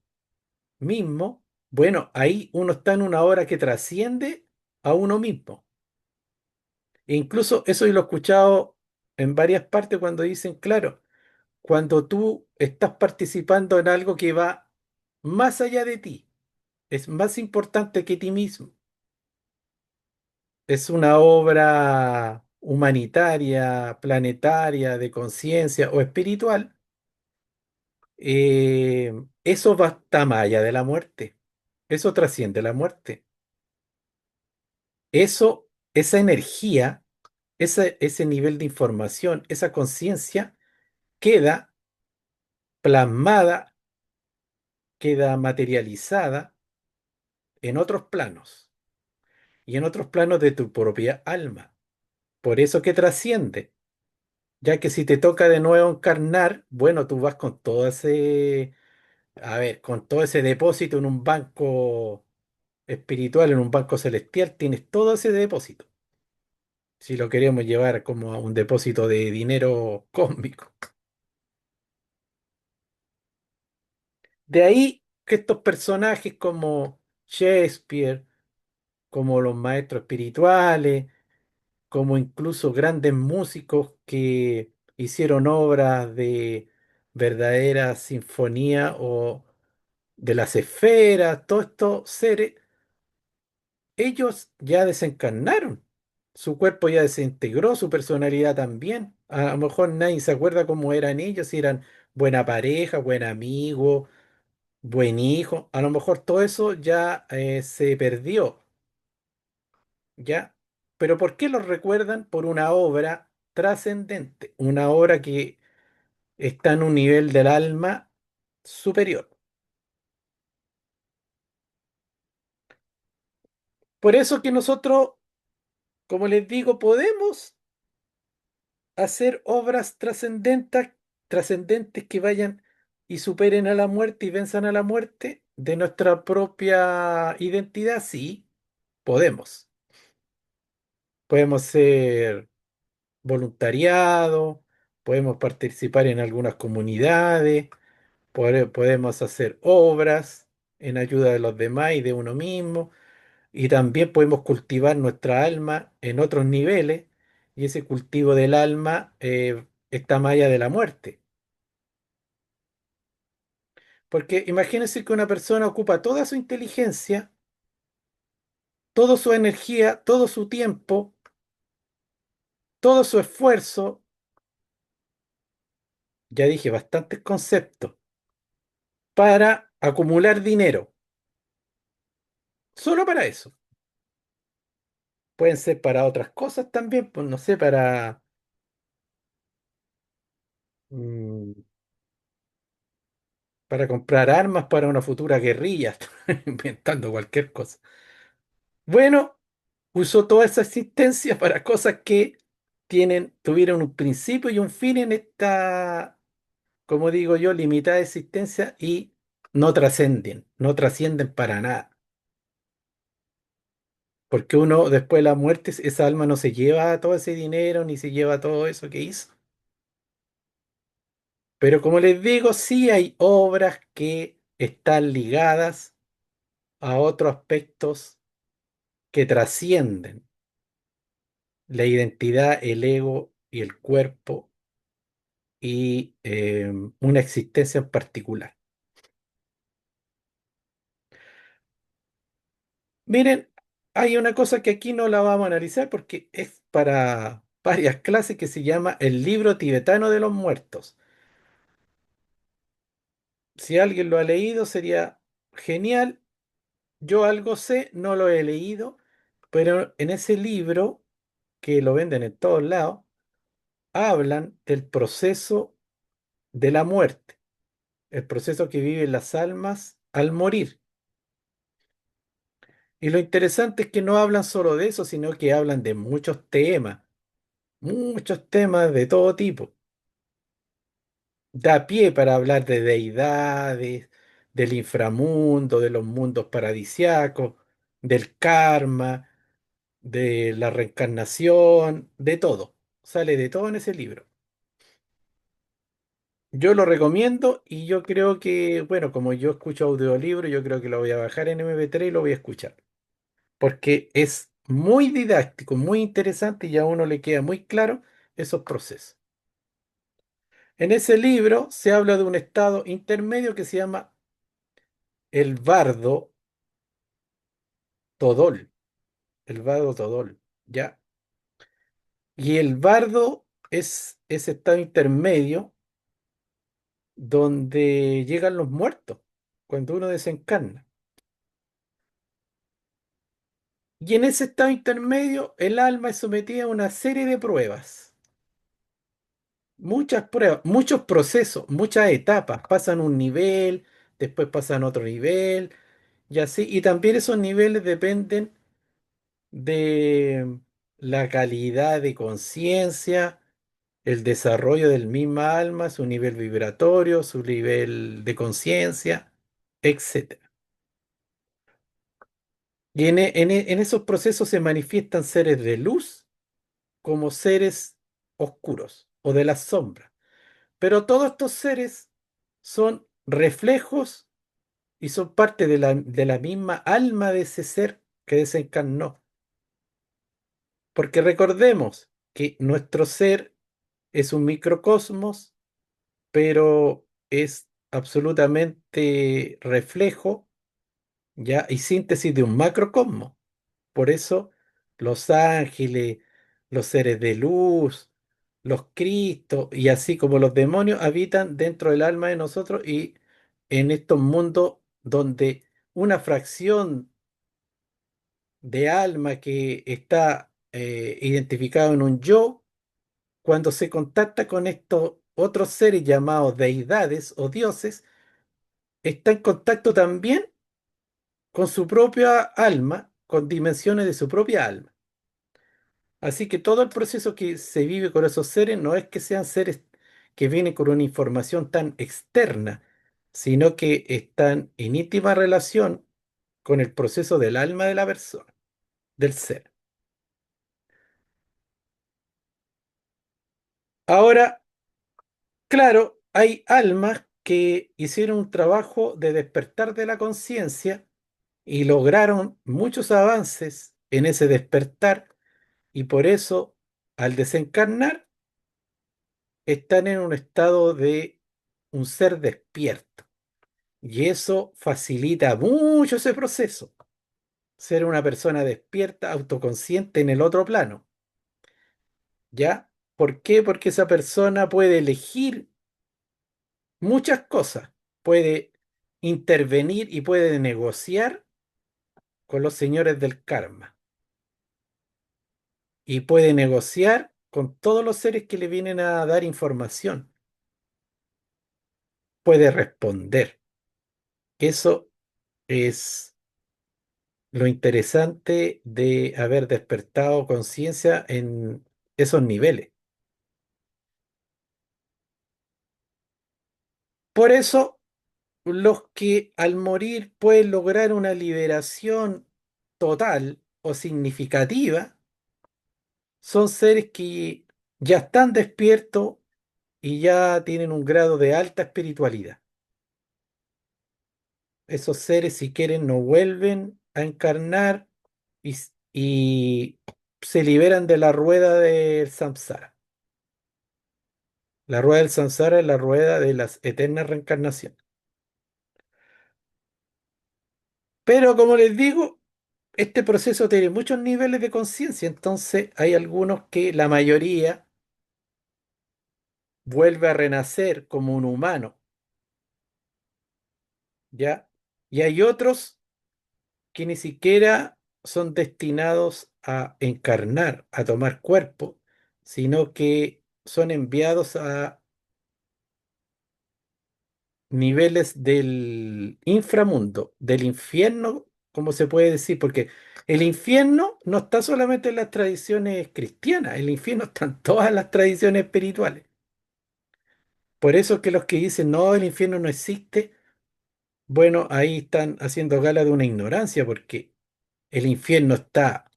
mismo, bueno, ahí uno está en una obra que trasciende a uno mismo. E incluso eso yo lo he escuchado en varias partes cuando dicen, claro, cuando tú estás participando en algo que va más allá de ti, es más importante que ti mismo, es una obra humanitaria, planetaria, de conciencia o espiritual, eso va hasta más allá de la muerte, eso trasciende la muerte. Eso, esa energía, ese nivel de información, esa conciencia queda plasmada, queda materializada en otros planos y en otros planos de tu propia alma. Por eso que trasciende, ya que si te toca de nuevo encarnar, bueno, tú vas con todo ese, a ver, con todo ese depósito en un banco espiritual, en un banco celestial, tienes todo ese depósito. Si lo queremos llevar como a un depósito de dinero cósmico. De ahí que estos personajes como Shakespeare, como los maestros espirituales, como incluso grandes músicos que hicieron obras de verdadera sinfonía o de las esferas, todos estos seres, ellos ya desencarnaron. Su cuerpo ya desintegró, su personalidad también. A lo mejor nadie se acuerda cómo eran ellos, si eran buena pareja, buen amigo, buen hijo. A lo mejor todo eso ya se perdió, ¿ya? Pero ¿por qué los recuerdan? Por una obra trascendente, una obra que está en un nivel del alma superior. Por eso que nosotros, como les digo, podemos hacer obras trascendentes que vayan y superen a la muerte y venzan a la muerte de nuestra propia identidad, sí, podemos. Podemos ser voluntariado, podemos participar en algunas comunidades, podemos hacer obras en ayuda de los demás y de uno mismo, y también podemos cultivar nuestra alma en otros niveles, y ese cultivo del alma está más allá de la muerte. Porque imagínense que una persona ocupa toda su inteligencia, toda su energía, todo su tiempo, todo su esfuerzo, ya dije bastantes conceptos, para acumular dinero. Solo para eso. Pueden ser para otras cosas también, pues no sé, mm, para comprar armas para una futura guerrilla, inventando cualquier cosa. Bueno, usó toda esa existencia para cosas que tuvieron un principio y un fin en esta, como digo yo, limitada existencia y no trascienden para nada. Porque uno, después de la muerte, esa alma no se lleva todo ese dinero ni se lleva todo eso que hizo. Pero como les digo, sí hay obras que están ligadas a otros aspectos que trascienden la identidad, el ego y el cuerpo y una existencia en particular. Miren, hay una cosa que aquí no la vamos a analizar porque es para varias clases que se llama el libro tibetano de los muertos. Si alguien lo ha leído sería genial. yo algo sé, no lo he leído, pero en ese libro, que lo venden en todos lados, hablan del proceso de la muerte, el proceso que viven las almas al morir. Y lo interesante es que no hablan solo de eso, sino que hablan de muchos temas de todo tipo. Da pie para hablar de deidades, del inframundo, de los mundos paradisiacos, del karma, de la reencarnación, de todo. Sale de todo en ese libro. Yo lo recomiendo y yo creo que, bueno, como yo escucho audiolibro, yo creo que lo voy a bajar en MP3 y lo voy a escuchar. Porque es muy didáctico, muy interesante y a uno le queda muy claro esos procesos. En ese libro se habla de un estado intermedio que se llama el bardo todol, el bardo todol, ¿ya? Y el bardo es ese estado intermedio donde llegan los muertos, cuando uno desencarna. Y en ese estado intermedio el alma es sometida a una serie de pruebas, muchas pruebas, muchos procesos, muchas etapas. Pasan un nivel, después pasan otro nivel, y así. Y también esos niveles dependen de la calidad de conciencia, el desarrollo del misma alma, su nivel vibratorio, su nivel de conciencia, etcétera. Y en esos procesos se manifiestan seres de luz como seres oscuros o de las sombras. Pero todos estos seres son reflejos y son parte de la misma alma de ese ser que desencarnó. Porque recordemos que nuestro ser es un microcosmos, pero es absolutamente reflejo, ya, y síntesis de un macrocosmos. Por eso los ángeles, los seres de luz, los Cristos y así como los demonios habitan dentro del alma de nosotros y en estos mundos donde una fracción de alma que está identificado en un yo, cuando se contacta con estos otros seres llamados deidades o dioses, está en contacto también con su propia alma, con dimensiones de su propia alma. Así que todo el proceso que se vive con esos seres no es que sean seres que vienen con una información tan externa, sino que están en íntima relación con el proceso del alma de la persona, del ser. Ahora, claro, hay almas que hicieron un trabajo de despertar de la conciencia y lograron muchos avances en ese despertar y por eso, al desencarnar, están en un estado de un ser despierto. Y eso facilita mucho ese proceso, ser una persona despierta, autoconsciente en el otro plano. ¿Ya? ¿Por qué? Porque esa persona puede elegir muchas cosas, puede intervenir y puede negociar con los señores del karma y puede negociar con todos los seres que le vienen a dar información, puede responder. Eso es lo interesante de haber despertado conciencia en esos niveles. Por eso, los que al morir pueden lograr una liberación total o significativa son seres que ya están despiertos y ya tienen un grado de alta espiritualidad. Esos seres, si quieren, no vuelven a encarnar y se liberan de la rueda del samsara. La rueda del samsara es la rueda de las eternas reencarnaciones. Pero como les digo, este proceso tiene muchos niveles de conciencia, entonces hay algunos que la mayoría vuelve a renacer como un humano, ¿ya? Y hay otros que ni siquiera son destinados a encarnar, a tomar cuerpo, sino que son enviados a niveles del inframundo, del infierno, como se puede decir, porque el infierno no está solamente en las tradiciones cristianas, el infierno está en todas las tradiciones espirituales. Por eso es que los que dicen, no, el infierno no existe, bueno, ahí están haciendo gala de una ignorancia, porque el infierno está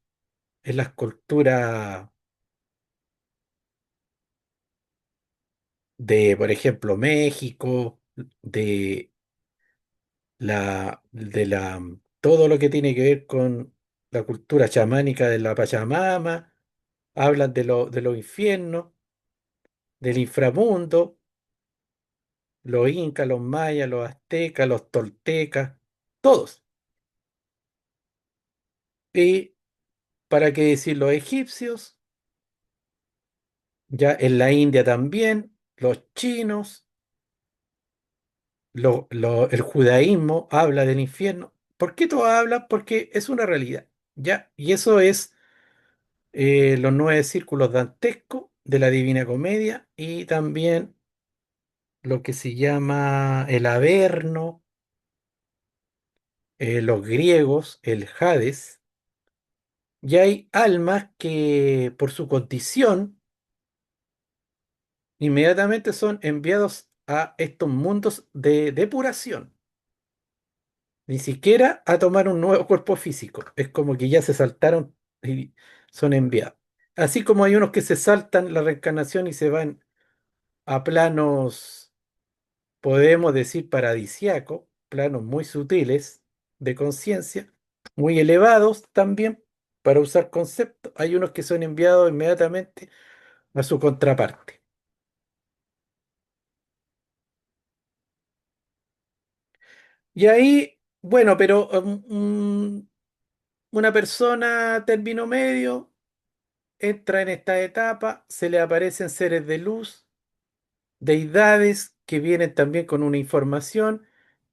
en las culturas de, por ejemplo, México, de todo lo que tiene que ver con la cultura chamánica de la Pachamama, hablan de los infiernos, del inframundo, los incas, los mayas, los aztecas, los toltecas, todos. Y para qué decir los egipcios, ya en la India también, los chinos, el judaísmo habla del infierno. ¿Por qué todos hablan? Porque es una realidad, ¿ya? Y eso es los nueve círculos dantescos de la Divina Comedia y también lo que se llama el Averno, los griegos, el Hades, y hay almas que por su condición inmediatamente son enviados a estos mundos de depuración, ni siquiera a tomar un nuevo cuerpo físico, es como que ya se saltaron y son enviados. Así como hay unos que se saltan la reencarnación y se van a planos, podemos decir paradisiaco, planos muy sutiles de conciencia, muy elevados también, para usar conceptos. Hay unos que son enviados inmediatamente a su contraparte. Y ahí, bueno, pero una persona término medio entra en esta etapa, se le aparecen seres de luz, deidades que vienen también con una información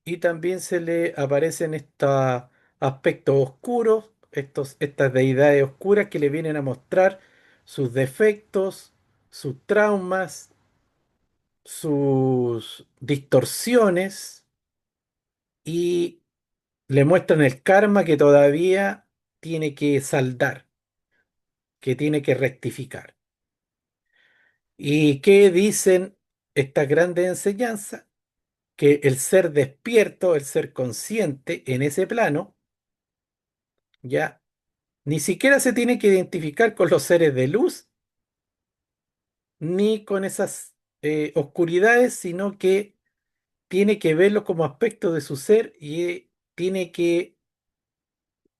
y también se le aparecen estos aspectos oscuros, estas deidades oscuras que le vienen a mostrar sus defectos, sus traumas, sus distorsiones y le muestran el karma que todavía tiene que saldar, que tiene que rectificar. ¿Y qué dicen estas grandes enseñanzas? Que el ser despierto, el ser consciente en ese plano, ya ni siquiera se tiene que identificar con los seres de luz ni con esas oscuridades, sino que tiene que verlo como aspecto de su ser y tiene que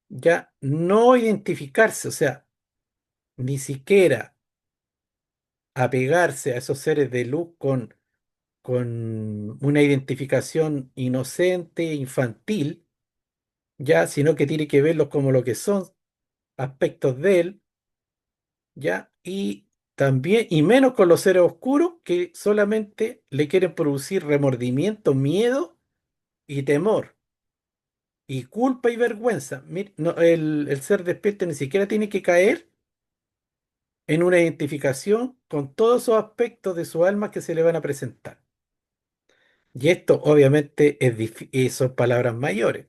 ya no identificarse, o sea, ni siquiera apegarse a esos seres de luz con una identificación inocente, infantil, ya, sino que tiene que verlos como lo que son, aspectos de él, ¿ya? Y también, y menos con los seres oscuros que solamente le quieren producir remordimiento, miedo y temor, y culpa y vergüenza. No, el ser despierto ni siquiera tiene que caer en una identificación con todos esos aspectos de su alma que se le van a presentar. Y esto obviamente son palabras mayores,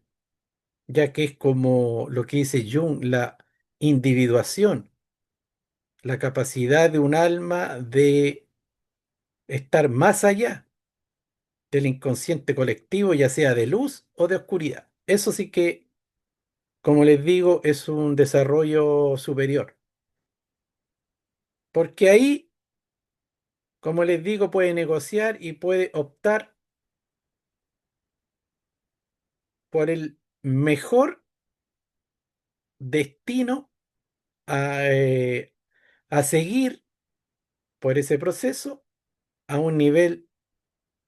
ya que es como lo que dice Jung, la individuación, la capacidad de un alma de estar más allá del inconsciente colectivo, ya sea de luz o de oscuridad. Eso sí que, como les digo, es un desarrollo superior, porque ahí, como les digo, puede negociar y puede optar por el mejor destino a, a seguir por ese proceso a un nivel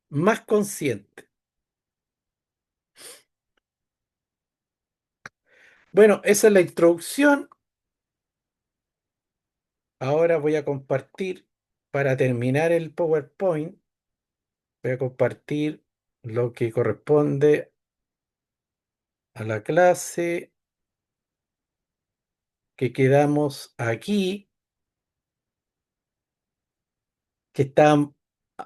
más consciente. Bueno, esa es la introducción. Ahora voy a compartir, para terminar el PowerPoint, voy a compartir lo que corresponde a la clase. que quedamos aquí, que está,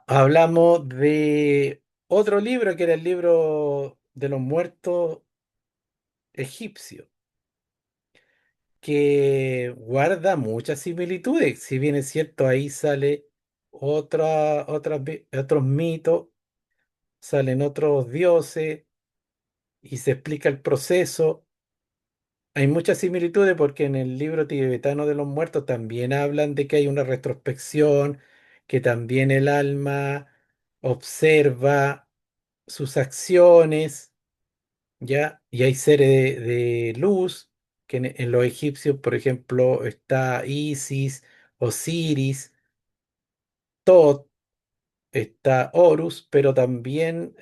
hablamos de otro libro que era el libro de los muertos egipcios, que guarda muchas similitudes. Si bien es cierto, ahí sale otros mitos, salen otros dioses y se explica el proceso. Hay muchas similitudes porque en el libro tibetano de los muertos también hablan de que hay una retrospección, que también el alma observa sus acciones, ¿ya? Y hay seres de luz, que en los egipcios, por ejemplo, está Isis, Osiris, Tot, está Horus, pero también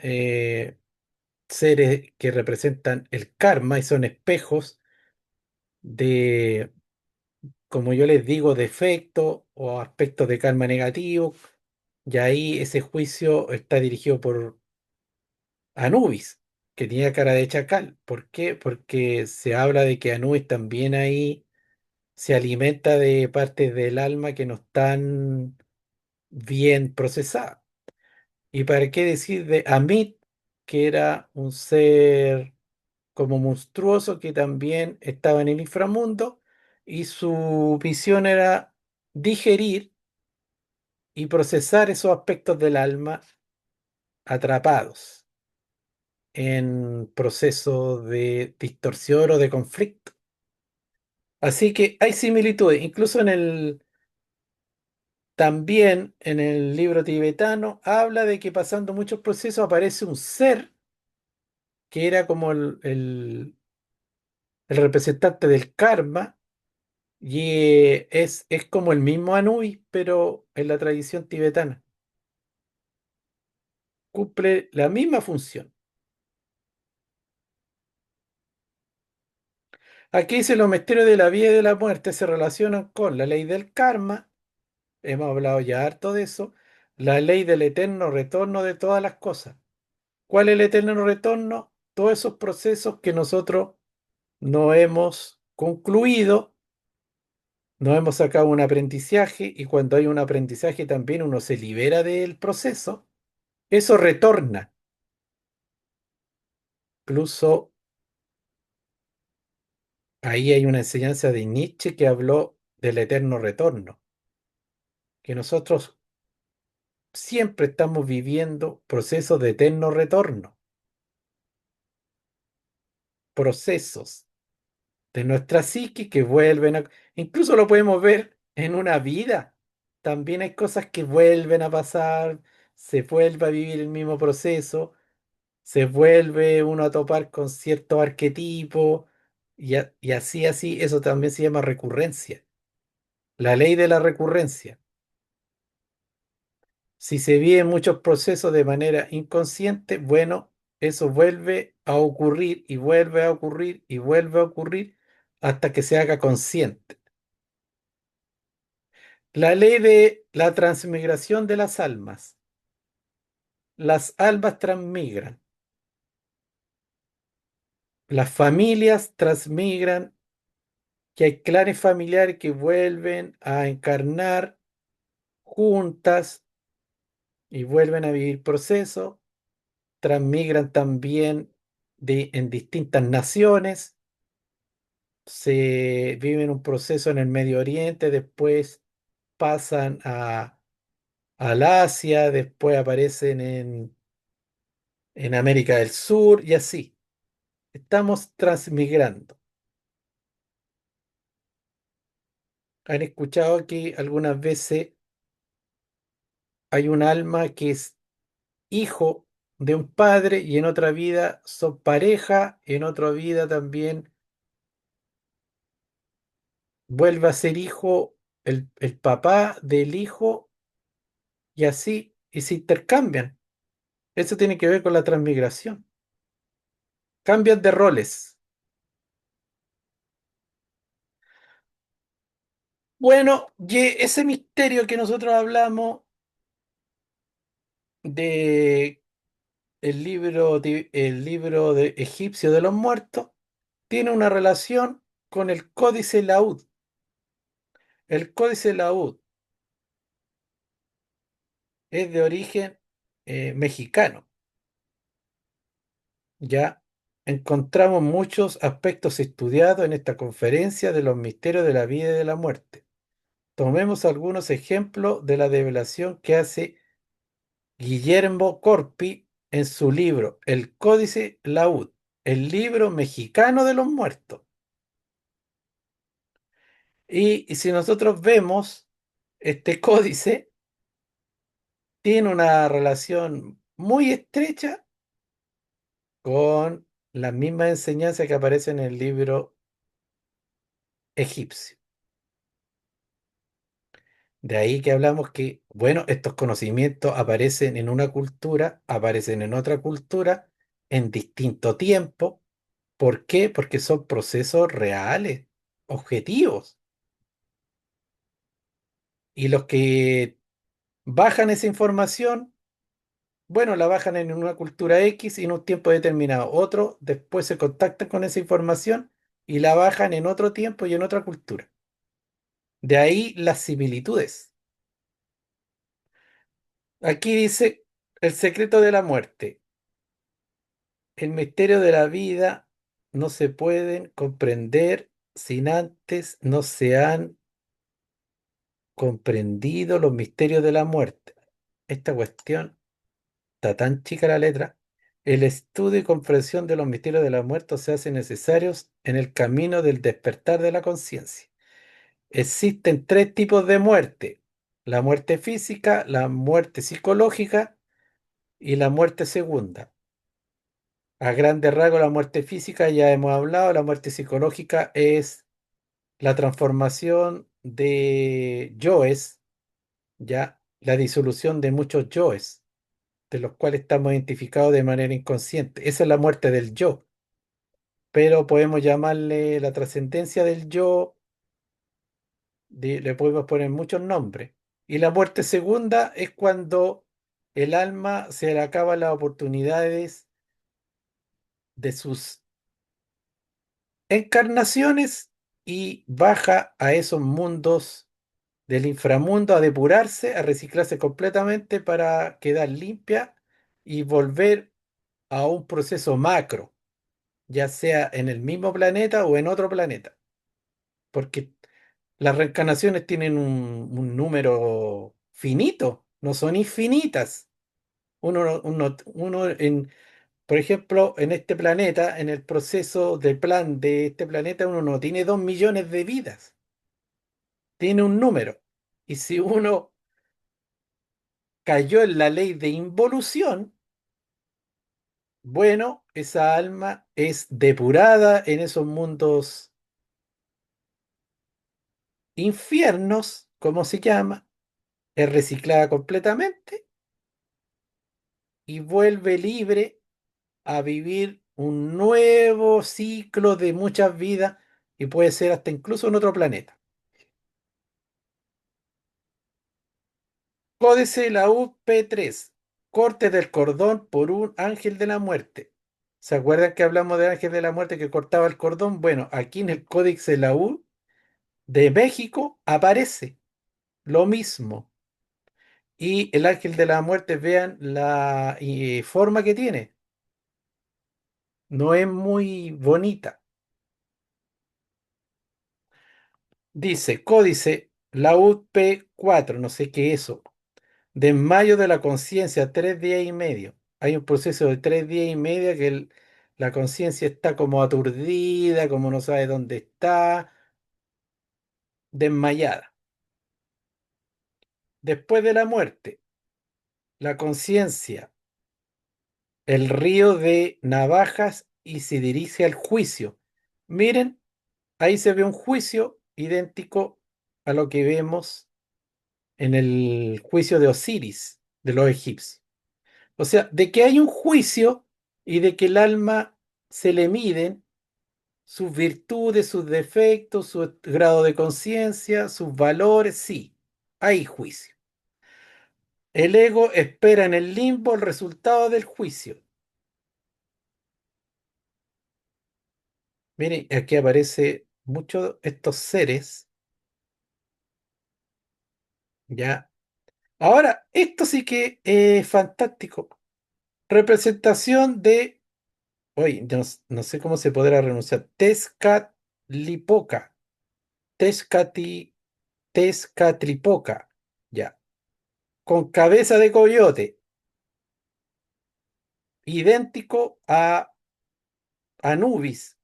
seres que representan el karma y son espejos de, como yo les digo, defectos o aspectos de karma negativo. Y ahí ese juicio está dirigido por Anubis, que tenía cara de chacal. ¿Por qué? Porque se habla de que Anubis también ahí se alimenta de partes del alma que no están bien procesadas. ¿Y para qué decir de Amit, que era un ser como monstruoso que también estaba en el inframundo y su misión era digerir y procesar esos aspectos del alma atrapados en procesos de distorsión o de conflicto? Así que hay similitudes, incluso también en el libro tibetano habla de que pasando muchos procesos aparece un ser que era como el representante del karma y es como el mismo Anubis, pero en la tradición tibetana. Cumple la misma función. Aquí dice los misterios de la vida y de la muerte se relacionan con la ley del karma, hemos hablado ya harto de eso, la ley del eterno retorno de todas las cosas. ¿Cuál es el eterno retorno? Todos esos procesos que nosotros no hemos concluido, no hemos sacado un aprendizaje y cuando hay un aprendizaje también uno se libera del proceso, eso retorna. Incluso ahí hay una enseñanza de Nietzsche que habló del eterno retorno, que nosotros siempre estamos viviendo procesos de eterno retorno, procesos de nuestra psique que vuelven a... Incluso lo podemos ver en una vida. También hay cosas que vuelven a pasar, se vuelve a vivir el mismo proceso, se vuelve uno a topar con cierto arquetipo y así, así, eso también se llama recurrencia. La ley de la recurrencia. Si se viven muchos procesos de manera inconsciente, bueno, eso vuelve a ocurrir y vuelve a ocurrir y vuelve a ocurrir hasta que se haga consciente. La ley de la transmigración de las almas. Las almas transmigran. Las familias transmigran, que hay clanes familiares que vuelven a encarnar juntas y vuelven a vivir procesos. Transmigran también en distintas naciones. Se viven un proceso en el Medio Oriente, después pasan al Asia, después aparecen en América del Sur y así. Estamos transmigrando. ¿Han escuchado que algunas veces hay un alma que es hijo de un padre y en otra vida son pareja, en otra vida también vuelve a ser hijo el papá del hijo y así, y se intercambian? Eso tiene que ver con la transmigración. Cambian de roles. Bueno, y ese misterio que nosotros hablamos de el libro de egipcio de los muertos tiene una relación con el Códice Laúd. El Códice Laúd es de origen mexicano. Ya encontramos muchos aspectos estudiados en esta conferencia de los misterios de la vida y de la muerte. Tomemos algunos ejemplos de la develación que hace Guillermo Corpi en su libro El Códice Laúd, el libro mexicano de los muertos. Y si nosotros vemos, este códice tiene una relación muy estrecha con las mismas enseñanzas que aparecen en el libro egipcio. De ahí que hablamos que, bueno, estos conocimientos aparecen en una cultura, aparecen en otra cultura, en distinto tiempo. ¿Por qué? Porque son procesos reales, objetivos. Y los que bajan esa información, bueno, la bajan en una cultura X y en un tiempo determinado. Otros después se contactan con esa información y la bajan en otro tiempo y en otra cultura. De ahí las similitudes. Aquí dice el secreto de la muerte. El misterio de la vida no se pueden comprender sin antes no se han comprendido los misterios de la muerte. Esta cuestión está tan chica la letra. El estudio y comprensión de los misterios de la muerte se hacen necesarios en el camino del despertar de la conciencia. Existen tres tipos de muerte: la muerte física, la muerte psicológica y la muerte segunda. A grandes rasgos, la muerte física ya hemos hablado, la muerte psicológica es la transformación de yoes, ya la disolución de muchos yoes, de los cuales estamos identificados de manera inconsciente. Esa es la muerte del yo, pero podemos llamarle la trascendencia del yo, le podemos poner muchos nombres. Y la muerte segunda es cuando el alma se le acaban las oportunidades de sus encarnaciones y baja a esos mundos del inframundo a depurarse, a reciclarse completamente para quedar limpia y volver a un proceso macro, ya sea en el mismo planeta o en otro planeta, porque las reencarnaciones tienen un número finito, no son infinitas. Por ejemplo, en este planeta, en el proceso de plan de este planeta, uno no tiene 2 millones de vidas, tiene un número. Y si uno cayó en la ley de involución, bueno, esa alma es depurada en esos mundos infiernos, como se llama, es reciclada completamente y vuelve libre a vivir un nuevo ciclo de muchas vidas y puede ser hasta incluso en otro planeta. Códice la UP3. Corte del cordón por un ángel de la muerte. ¿Se acuerdan que hablamos del ángel de la muerte que cortaba el cordón? Bueno, aquí en el Códice la U de México aparece lo mismo. Y el ángel de la muerte, vean la forma que tiene. No es muy bonita. Dice, Códice Laúd P4, no sé qué es eso. Desmayo de la conciencia, 3 días y medio. Hay un proceso de 3 días y medio que la conciencia está como aturdida, como no sabe dónde está, desmayada. Después de la muerte, la conciencia, el río de navajas y se dirige al juicio. Miren, ahí se ve un juicio idéntico a lo que vemos en el juicio de Osiris de los egipcios. O sea, de que hay un juicio y de que el alma se le miden sus virtudes, sus defectos, su grado de conciencia, sus valores, sí, hay juicio. El ego espera en el limbo el resultado del juicio. Miren, aquí aparece muchos de estos seres, ya. Ahora, esto sí que es fantástico. Representación de, oye, no sé cómo se podrá renunciar, Tezcatlipoca, Tezcati, Tezcatlipoca, ya, con cabeza de coyote, idéntico a Anubis,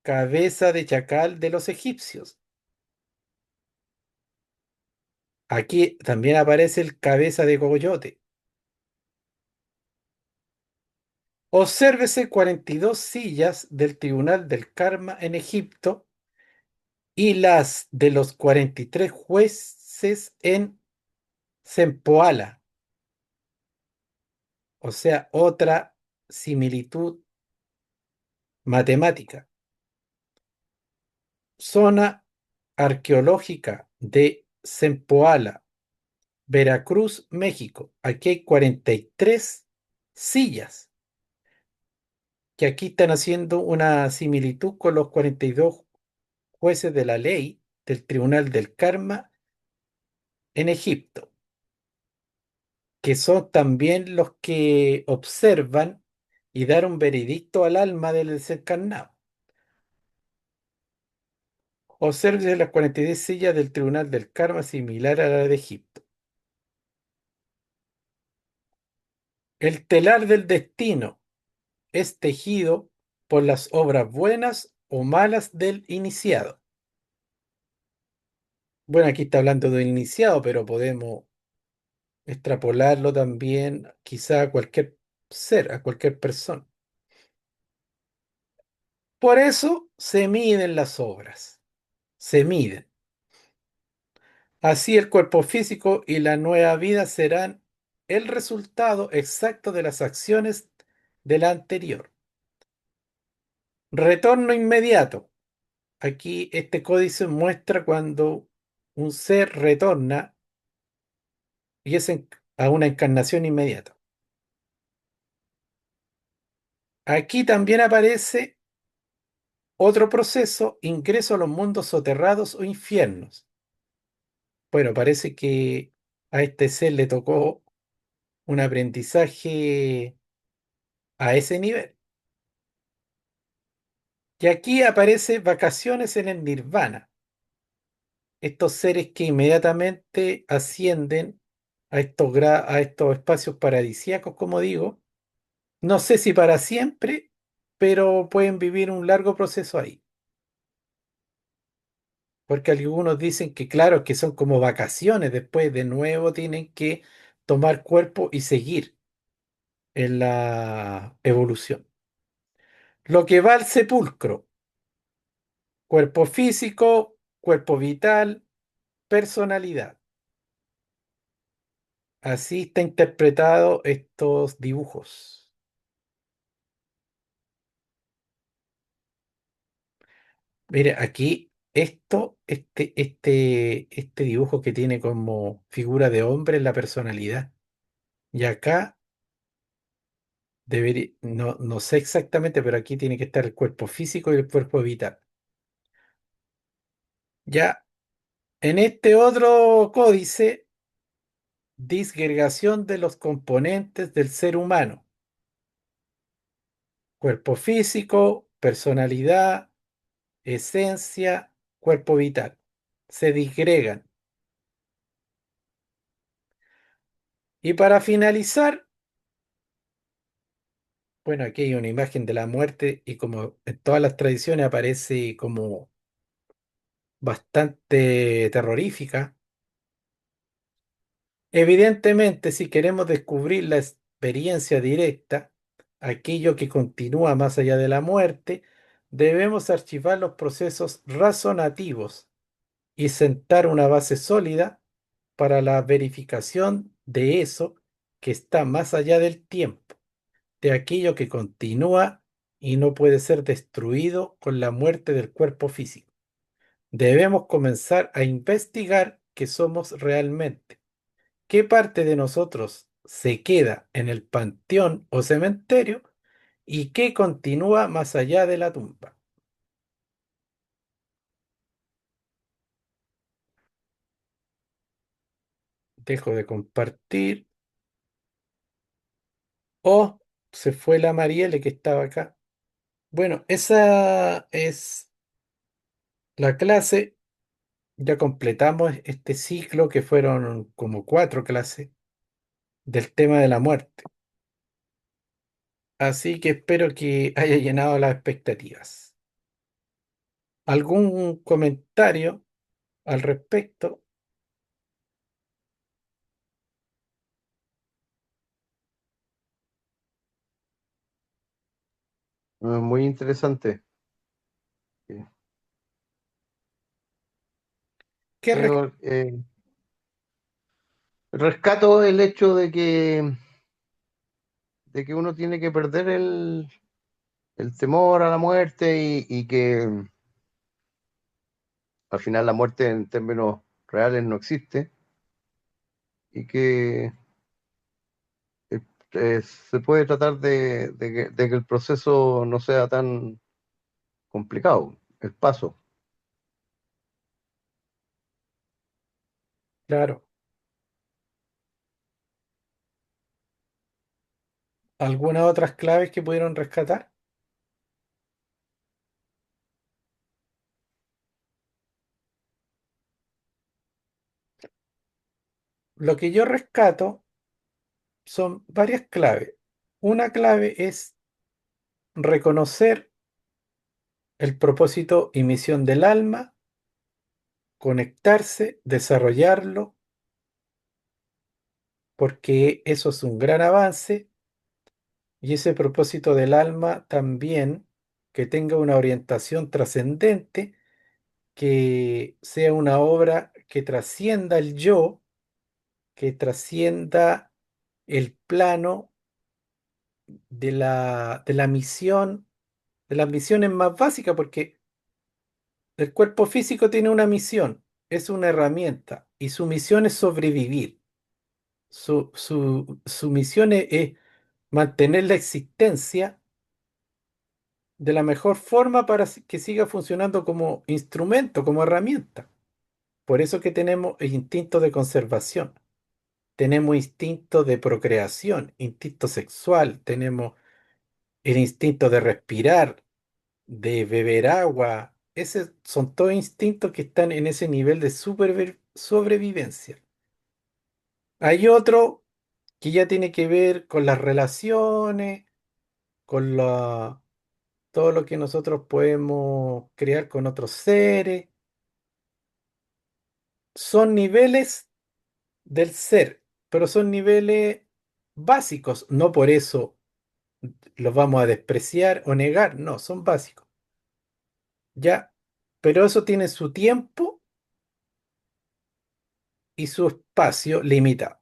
cabeza de chacal de los egipcios. Aquí también aparece el cabeza de coyote. Obsérvese 42 sillas del Tribunal del Karma en Egipto y las de los 43 jueces en Zempoala. O sea, otra similitud matemática. Zona arqueológica de Zempoala, Veracruz, México. Aquí hay 43 sillas, que aquí están haciendo una similitud con los 42 jueces de la ley del Tribunal del Karma en Egipto, que son también los que observan y dar un veredicto al alma del desencarnado. Observe las 42 sillas del Tribunal del Karma similar a la de Egipto. El telar del destino es tejido por las obras buenas o malas del iniciado. Bueno, aquí está hablando del iniciado, pero podemos extrapolarlo también quizá a cualquier ser, a cualquier persona. Por eso se miden las obras, se miden. Así el cuerpo físico y la nueva vida serán el resultado exacto de las acciones de la anterior. Retorno inmediato. Aquí este códice muestra cuando un ser retorna y es a una encarnación inmediata. Aquí también aparece otro proceso, ingreso a los mundos soterrados o infiernos. Bueno, parece que a este ser le tocó un aprendizaje a ese nivel. Y aquí aparece vacaciones en el nirvana. Estos seres que inmediatamente ascienden a estos espacios paradisíacos, como digo. No sé si para siempre, pero pueden vivir un largo proceso ahí. Porque algunos dicen que, claro, que son como vacaciones, después de nuevo tienen que tomar cuerpo y seguir en la evolución. Lo que va al sepulcro: cuerpo físico, cuerpo vital, personalidad. Así está interpretado estos dibujos. Mire, aquí este dibujo que tiene como figura de hombre es la personalidad. Y acá debería, no sé exactamente, pero aquí tiene que estar el cuerpo físico y el cuerpo vital. Ya en este otro códice, disgregación de los componentes del ser humano: cuerpo físico, personalidad, esencia, cuerpo vital. Se disgregan. Y para finalizar, bueno, aquí hay una imagen de la muerte y como en todas las tradiciones aparece como bastante terrorífica. Evidentemente, si queremos descubrir la experiencia directa, aquello que continúa más allá de la muerte, debemos archivar los procesos razonativos y sentar una base sólida para la verificación de eso que está más allá del tiempo, de aquello que continúa y no puede ser destruido con la muerte del cuerpo físico. Debemos comenzar a investigar qué somos realmente, qué parte de nosotros se queda en el panteón o cementerio y qué continúa más allá de la tumba. Dejo de compartir. Oh, se fue la Marielle que estaba acá. Bueno, esa es la clase. Ya completamos este ciclo que fueron como 4 clases del tema de la muerte. Así que espero que haya llenado las expectativas. ¿Algún comentario al respecto? Muy interesante. ¿Qué res- Yo rescato el hecho de que uno tiene que perder el temor a la muerte y que al final la muerte en términos reales no existe y que eh, se puede tratar de que el proceso no sea tan complicado, el paso. Claro, ¿algunas otras claves que pudieron rescatar? Lo que yo rescato son varias claves. Una clave es reconocer el propósito y misión del alma, conectarse, desarrollarlo, porque eso es un gran avance y ese propósito del alma también que tenga una orientación trascendente, que sea una obra que trascienda el yo, que trascienda el plano de la misión, de las misiones más básicas, porque el cuerpo físico tiene una misión, es una herramienta y su misión es sobrevivir. Su misión es mantener la existencia de la mejor forma para que siga funcionando como instrumento, como herramienta. Por eso que tenemos el instinto de conservación, tenemos instinto de procreación, instinto sexual, tenemos el instinto de respirar, de beber agua. Esos son todos instintos que están en ese nivel de sobrevivencia. Hay otro que ya tiene que ver con las relaciones, con todo lo que nosotros podemos crear con otros seres. Son niveles del ser, pero son niveles básicos. No por eso los vamos a despreciar o negar, no, son básicos. Ya, pero eso tiene su tiempo y su espacio limitado.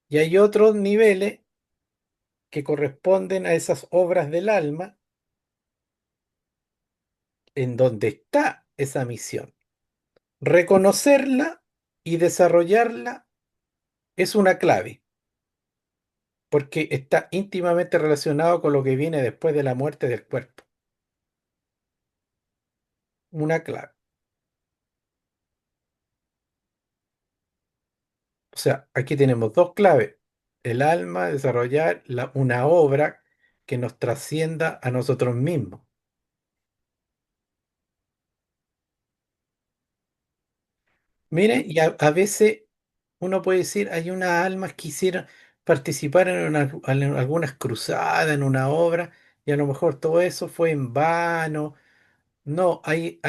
Y hay otros niveles que corresponden a esas obras del alma en donde está esa misión. Reconocerla y desarrollarla es una clave, porque está íntimamente relacionado con lo que viene después de la muerte del cuerpo. Una clave. O sea, aquí tenemos dos claves. El alma, desarrollar una obra que nos trascienda a nosotros mismos. Mire, y a veces uno puede decir, hay unas almas que quisieran participar en algunas cruzadas, en una obra, y a lo mejor todo eso fue en vano. No, hay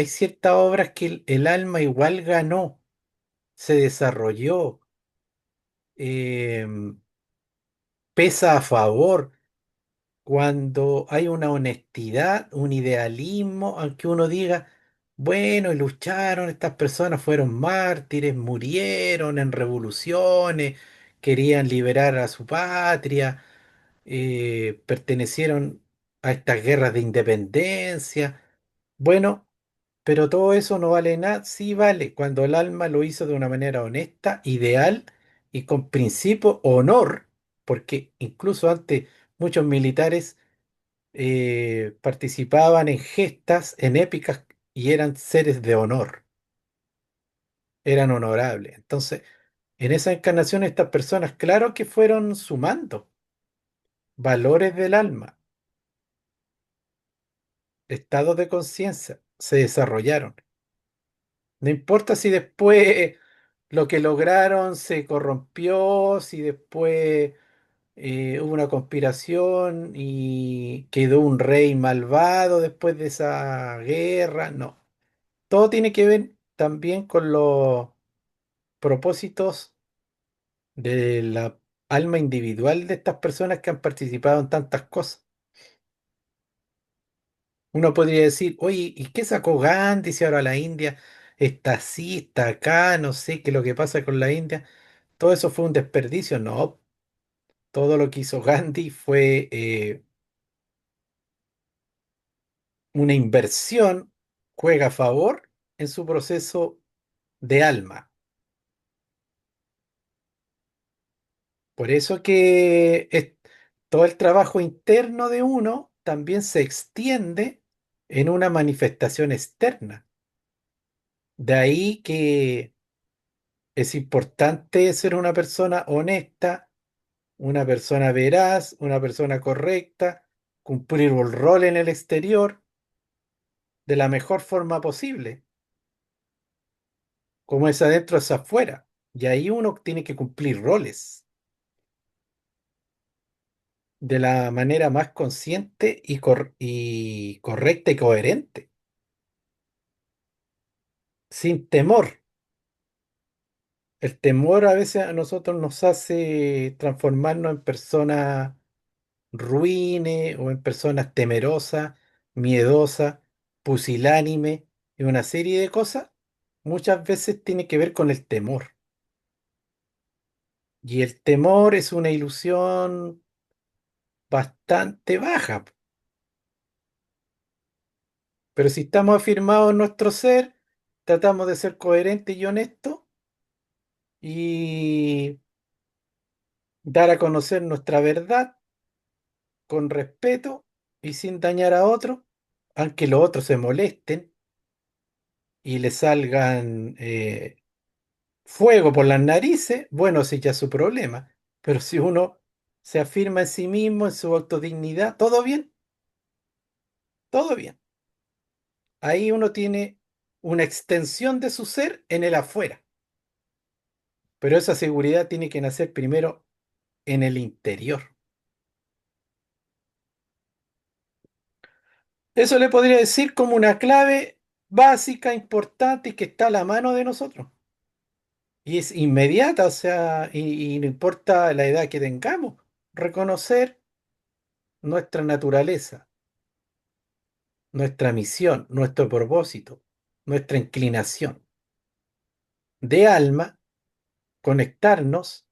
ciertas obras que el alma igual ganó, se desarrolló, em, pesa a favor cuando hay una honestidad, un idealismo, aunque uno diga, bueno, y lucharon, estas personas fueron mártires, murieron en revoluciones, querían liberar a su patria, pertenecieron a estas guerras de independencia. Bueno, pero todo eso no vale nada, sí vale cuando el alma lo hizo de una manera honesta, ideal y con principio, honor, porque incluso antes muchos militares participaban en gestas, en épicas y eran seres de honor, eran honorables. Entonces, En esa encarnación estas personas, claro que fueron sumando valores del alma, estados de conciencia, se desarrollaron. No importa si después lo que lograron se corrompió, si después hubo una conspiración y quedó un rey malvado después de esa guerra. No, todo tiene que ver también con los propósitos de la alma individual de estas personas que han participado en tantas cosas. Uno podría decir, oye, ¿y qué sacó Gandhi si ahora la India está así, está acá, no sé qué es lo que pasa con la India? Todo eso fue un desperdicio. No, todo lo que hizo Gandhi fue una inversión, juega a favor en su proceso de alma. Por eso que todo el trabajo interno de uno también se extiende en una manifestación externa. De ahí que es importante ser una persona honesta, una persona veraz, una persona correcta, cumplir un rol en el exterior de la mejor forma posible, como es adentro es afuera. Y ahí uno tiene que cumplir roles de la manera más consciente y correcta y coherente, sin temor. El temor a veces a nosotros nos hace transformarnos en personas ruines o en personas temerosas, miedosas, pusilánime y una serie de cosas. Muchas veces tiene que ver con el temor. Y el temor es una ilusión bastante baja. Pero si estamos afirmados en nuestro ser, tratamos de ser coherentes y honestos y dar a conocer nuestra verdad con respeto y sin dañar a otros, aunque los otros se molesten y le salgan fuego por las narices, bueno, ese ya es su problema. Pero si uno se afirma en sí mismo, en su autodignidad, todo bien, todo bien. Ahí uno tiene una extensión de su ser en el afuera. Pero esa seguridad tiene que nacer primero en el interior. Eso le podría decir como una clave básica, importante y que está a la mano de nosotros. Y es inmediata, o sea, y no importa la edad que tengamos, reconocer nuestra naturaleza, nuestra misión, nuestro propósito, nuestra inclinación de alma, conectarnos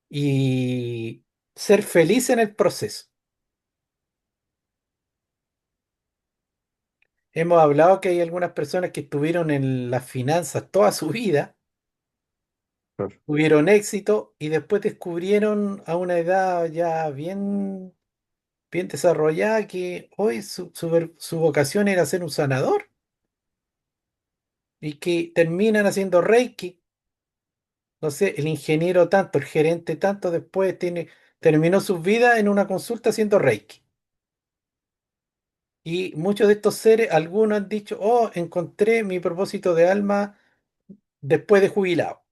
y ser feliz en el proceso. Hemos hablado que hay algunas personas que estuvieron en las finanzas toda su vida, Claro. tuvieron éxito y después descubrieron a una edad ya bien, bien desarrollada que hoy su vocación era ser un sanador y que terminan haciendo Reiki. No sé, el ingeniero tanto, el gerente tanto, después terminó su vida en una consulta haciendo Reiki. Y muchos de estos seres, algunos han dicho, oh, encontré mi propósito de alma después de jubilado.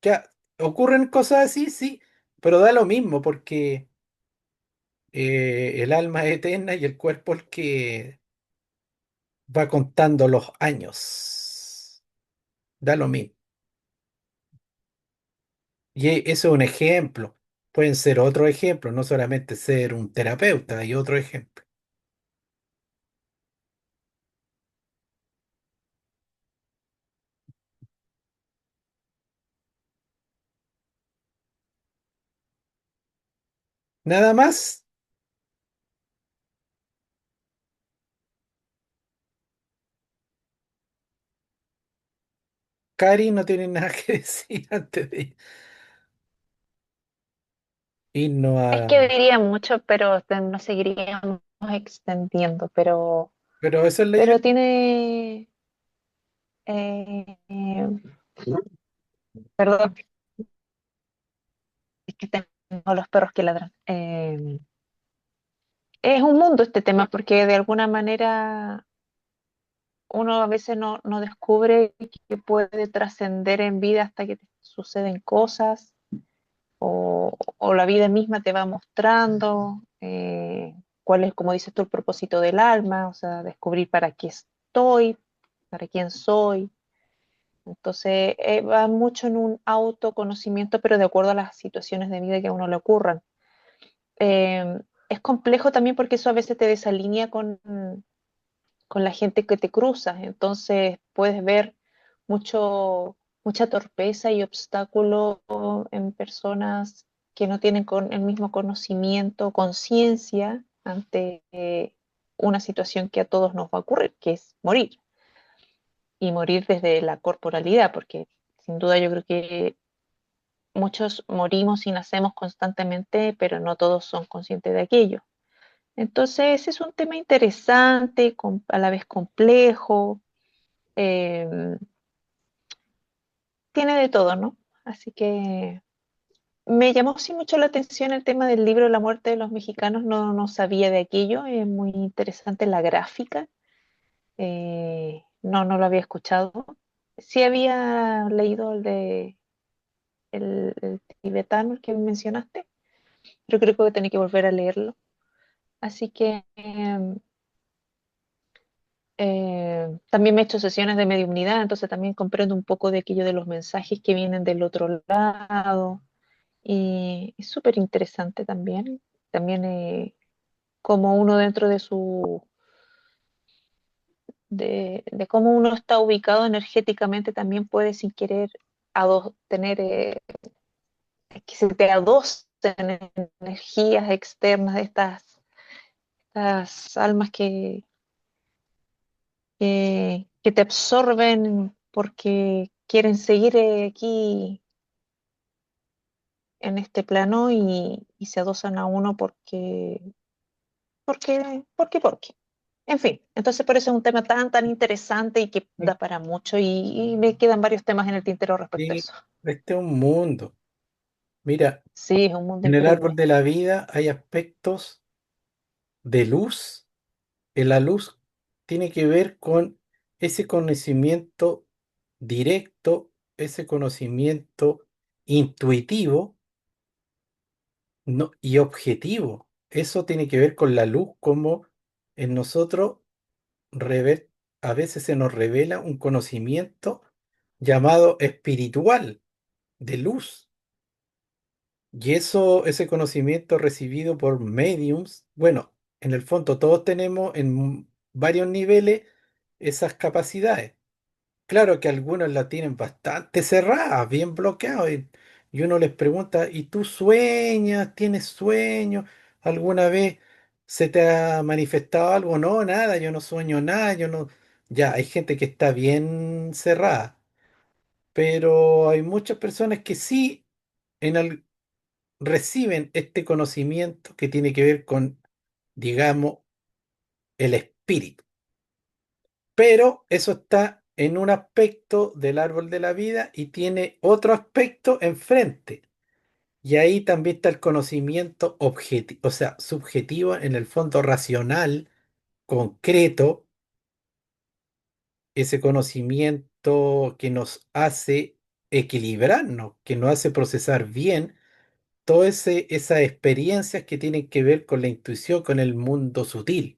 Ya, ocurren cosas así, sí, pero da lo mismo porque el alma es eterna y el cuerpo el que va contando los años. Da lo mismo. Y eso es un ejemplo. Pueden ser otros ejemplos, no solamente ser un terapeuta, hay otro ejemplo. Nada más, Cari no tiene nada que decir antes de irnos Es que a... diría mucho, pero nos seguiríamos extendiendo, Pero esa es la idea. pero tiene, eh, perdón, que tengo los perros que ladran. Es un mundo este tema porque de alguna manera uno a veces no descubre que puede trascender en vida hasta que te suceden cosas o la vida misma te va mostrando cuál es, como dices tú, el propósito del alma, o sea, descubrir para qué estoy, para quién soy. Entonces, va mucho en un autoconocimiento, pero de acuerdo a las situaciones de vida que a uno le ocurran. Es complejo también porque eso a veces te desalinea con la gente que te cruza. Entonces puedes ver mucha torpeza y obstáculo en personas que no tienen el mismo conocimiento, conciencia ante una situación que a todos nos va a ocurrir, que es morir. Y morir desde la corporalidad, porque sin duda yo creo que muchos morimos y nacemos constantemente, pero no todos son conscientes de aquello. Entonces, ese es un tema interesante, a la vez complejo, eh, tiene de todo, ¿no? Así que me llamó sí mucho la atención el tema del libro La muerte de los mexicanos, no sabía de aquello, es muy interesante la gráfica, no lo había escuchado. Sí había leído el de el tibetano el que mencionaste, pero creo que tenía que volver a leerlo. Así que también me he hecho sesiones de mediunidad, entonces también comprendo un poco de aquello de los mensajes que vienen del otro lado. Y es súper interesante también. También cómo uno dentro de cómo uno está ubicado energéticamente también puede sin querer tener que se te adosten energías externas de estas almas que te absorben porque quieren seguir aquí en este plano y se adosan a uno porque. En fin, entonces por eso es un tema tan interesante y que da para mucho y me quedan varios temas en el tintero respecto a Sí, eso. este es un mundo. Mira, Sí, es un mundo en el árbol increíble. de la vida hay aspectos de luz. La luz tiene que ver con ese conocimiento directo, ese conocimiento intuitivo, y objetivo. Eso tiene que ver con la luz, como en nosotros a veces se nos revela un conocimiento llamado espiritual, de luz. Y ese conocimiento recibido por mediums, bueno, en el fondo todos tenemos en varios niveles esas capacidades. Claro que algunos la tienen bastante cerrada, bien bloqueados, y uno les pregunta, ¿y tú sueñas? ¿Tienes sueños? ¿Alguna vez se te ha manifestado algo? No, nada, yo no sueño nada, yo no... Ya, hay gente que está bien cerrada, pero hay muchas personas que sí en al- reciben este conocimiento que tiene que ver con, digamos, el espíritu. Pero eso está en un aspecto del árbol de la vida y tiene otro aspecto enfrente. Y ahí también está el conocimiento objetivo, o sea, subjetivo, en el fondo racional, concreto, ese conocimiento que nos hace equilibrarnos, que nos hace procesar bien todas esas experiencias que tienen que ver con la intuición, con el mundo sutil,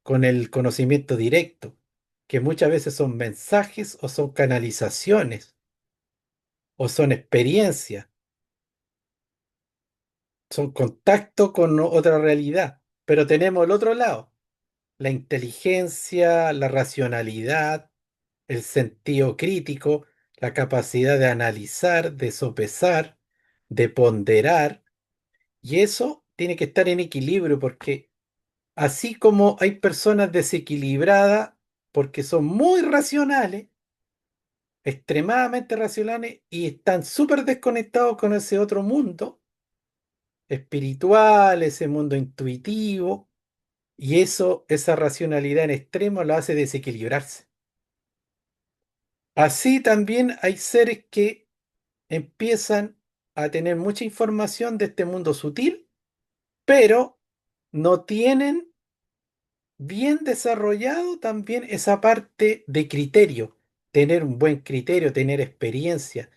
con el conocimiento directo, que muchas veces son mensajes o son canalizaciones o son experiencias, son contacto con otra realidad. Pero tenemos el otro lado, la inteligencia, la racionalidad, el sentido crítico, la capacidad de analizar, de sopesar, de ponderar, y eso tiene que estar en equilibrio porque así como hay personas desequilibradas porque son muy racionales, extremadamente racionales y están súper desconectados con ese otro mundo espiritual, ese mundo intuitivo, y esa racionalidad en extremo lo hace desequilibrarse. Así también hay seres que empiezan a tener mucha información de este mundo sutil, pero no tienen bien desarrollado también esa parte de criterio, tener un buen criterio, tener experiencia,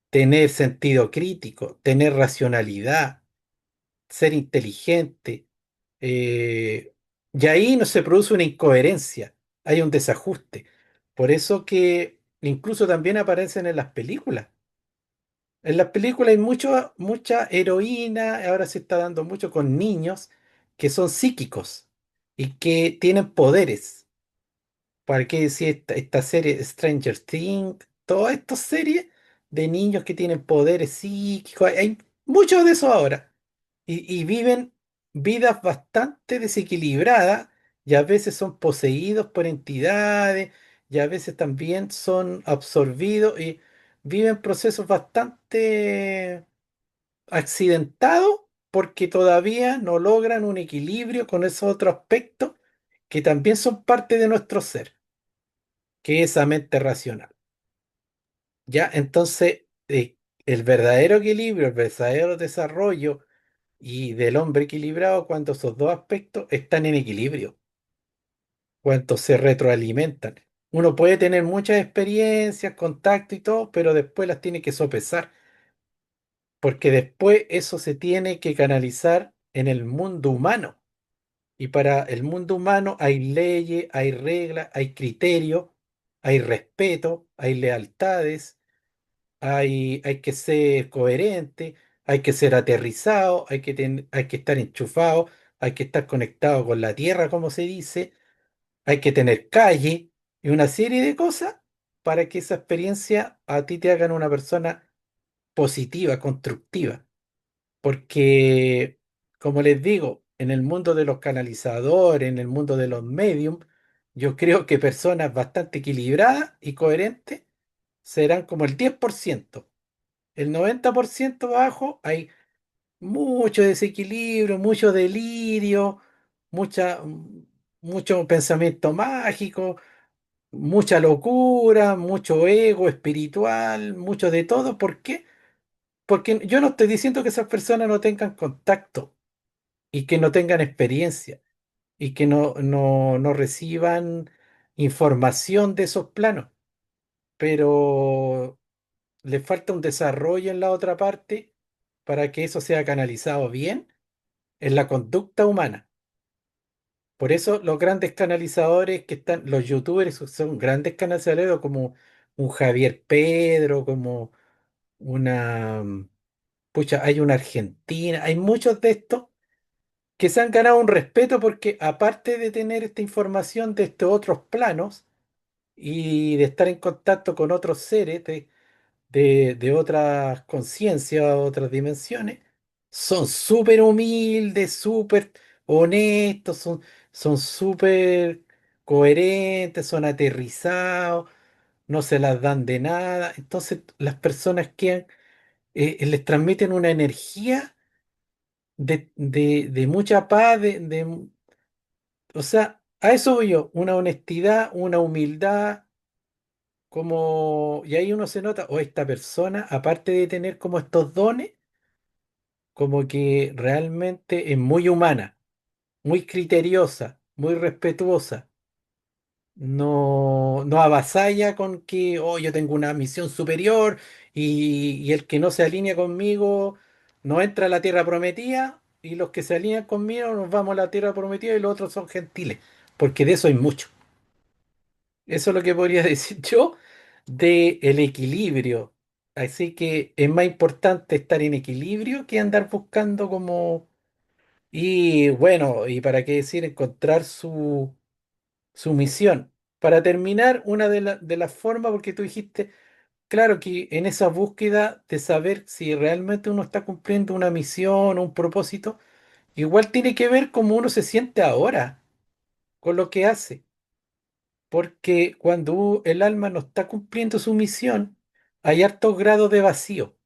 tener sentido crítico, tener racionalidad, ser inteligente. eh, y ahí no se produce una incoherencia, hay un desajuste. Por eso que incluso también aparecen en las películas. En las películas hay mucha heroína, ahora se está dando mucho con niños que son psíquicos y que tienen poderes. ¿Para qué decir esta serie Stranger Things? Todas estas series de niños que tienen poderes psíquicos. Hay muchos de eso ahora. Y viven vidas bastante desequilibradas y a veces son poseídos por entidades y a veces también son absorbidos y viven procesos bastante accidentados porque todavía no logran un equilibrio con esos otros aspectos que también son parte de nuestro ser, que es esa mente racional. ¿Ya? Entonces, el verdadero equilibrio, el verdadero desarrollo y del hombre equilibrado, cuando esos dos aspectos están en equilibrio, cuando se retroalimentan. Uno puede tener muchas experiencias, contacto y todo, pero después las tiene que sopesar, porque después eso se tiene que canalizar en el mundo humano. Y para el mundo humano hay leyes, hay reglas, hay criterios, hay respeto, hay lealtades. Hay que ser coherente, hay que ser aterrizado, hay que estar enchufado, hay que estar conectado con la tierra, como se dice, hay que tener calle y una serie de cosas para que esa experiencia a ti te hagan una persona positiva, constructiva. Porque, como les digo, en el mundo de los canalizadores, en el mundo de los mediums, yo creo que personas bastante equilibradas y coherentes serán como el 10%. El 90% bajo hay mucho desequilibrio, mucho delirio, mucha, mucho pensamiento mágico, mucha locura, mucho ego espiritual, mucho de todo. ¿Por qué? Porque yo no estoy diciendo que esas personas no tengan contacto y que no tengan experiencia y que no reciban información de esos planos, pero le falta un desarrollo en la otra parte para que eso sea canalizado bien en la conducta humana. Por eso los grandes canalizadores que están, los youtubers son grandes canalizadores como un Javier Pedro, como una, pucha, hay una Argentina, hay muchos de estos que se han ganado un respeto porque aparte de tener esta información de estos otros planos y de estar en contacto con otros seres, de otras conciencias, otras dimensiones, son súper humildes, súper honestos, son súper coherentes, son aterrizados, no se las dan de nada. Entonces las personas que les transmiten una energía de mucha paz, o sea, a eso voy yo, una honestidad, una humildad como, y ahí uno se nota, o esta persona, aparte de tener como estos dones, como que realmente es muy humana, muy criteriosa, muy respetuosa, no avasalla con que, oh, yo tengo una misión superior y el que no se alinea conmigo no entra a la tierra prometida y los que se alinean conmigo nos vamos a la tierra prometida y los otros son gentiles, porque de eso hay mucho. Eso es lo que podría decir yo de el equilibrio. Así que es más importante estar en equilibrio que andar buscando como... Y bueno, y para qué decir, encontrar su misión. Para terminar, una de las formas, porque tú dijiste, claro que en esa búsqueda de saber si realmente uno está cumpliendo una misión o un propósito, igual tiene que ver cómo uno se siente ahora con lo que hace. Porque cuando el alma no está cumpliendo su misión, hay hartos grados de vacío,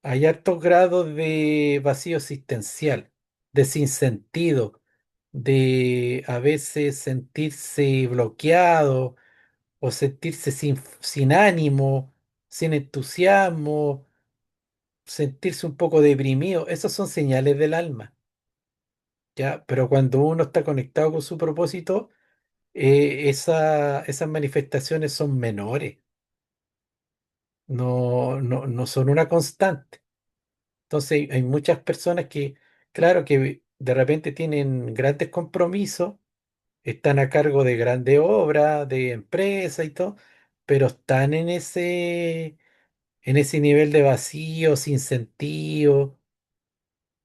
hay hartos grados de vacío existencial, de sinsentido, de a veces sentirse bloqueado o sentirse sin ánimo, sin entusiasmo, sentirse un poco deprimido, esas son señales del alma, ¿ya? Pero cuando uno está conectado con su propósito, esas manifestaciones son menores, no son una constante. Entonces hay muchas personas que, claro, que de repente tienen grandes compromisos, están a cargo de grandes obras, de empresas y todo, pero están en ese nivel de vacío, sin sentido,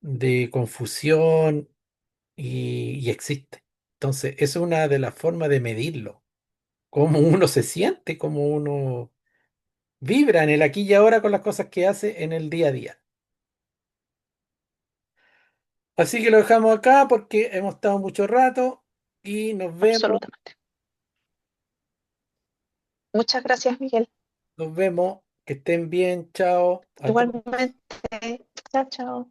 de confusión y existe. Entonces, es una de las formas de medirlo, cómo uno se siente, cómo uno vibra en el aquí y ahora con las cosas que hace en el día a día. Así que lo dejamos acá porque hemos estado mucho rato y Absolutamente. Muchas gracias, Miguel. nos vemos, que estén bien, chao a todos. Igualmente. Chao, chao.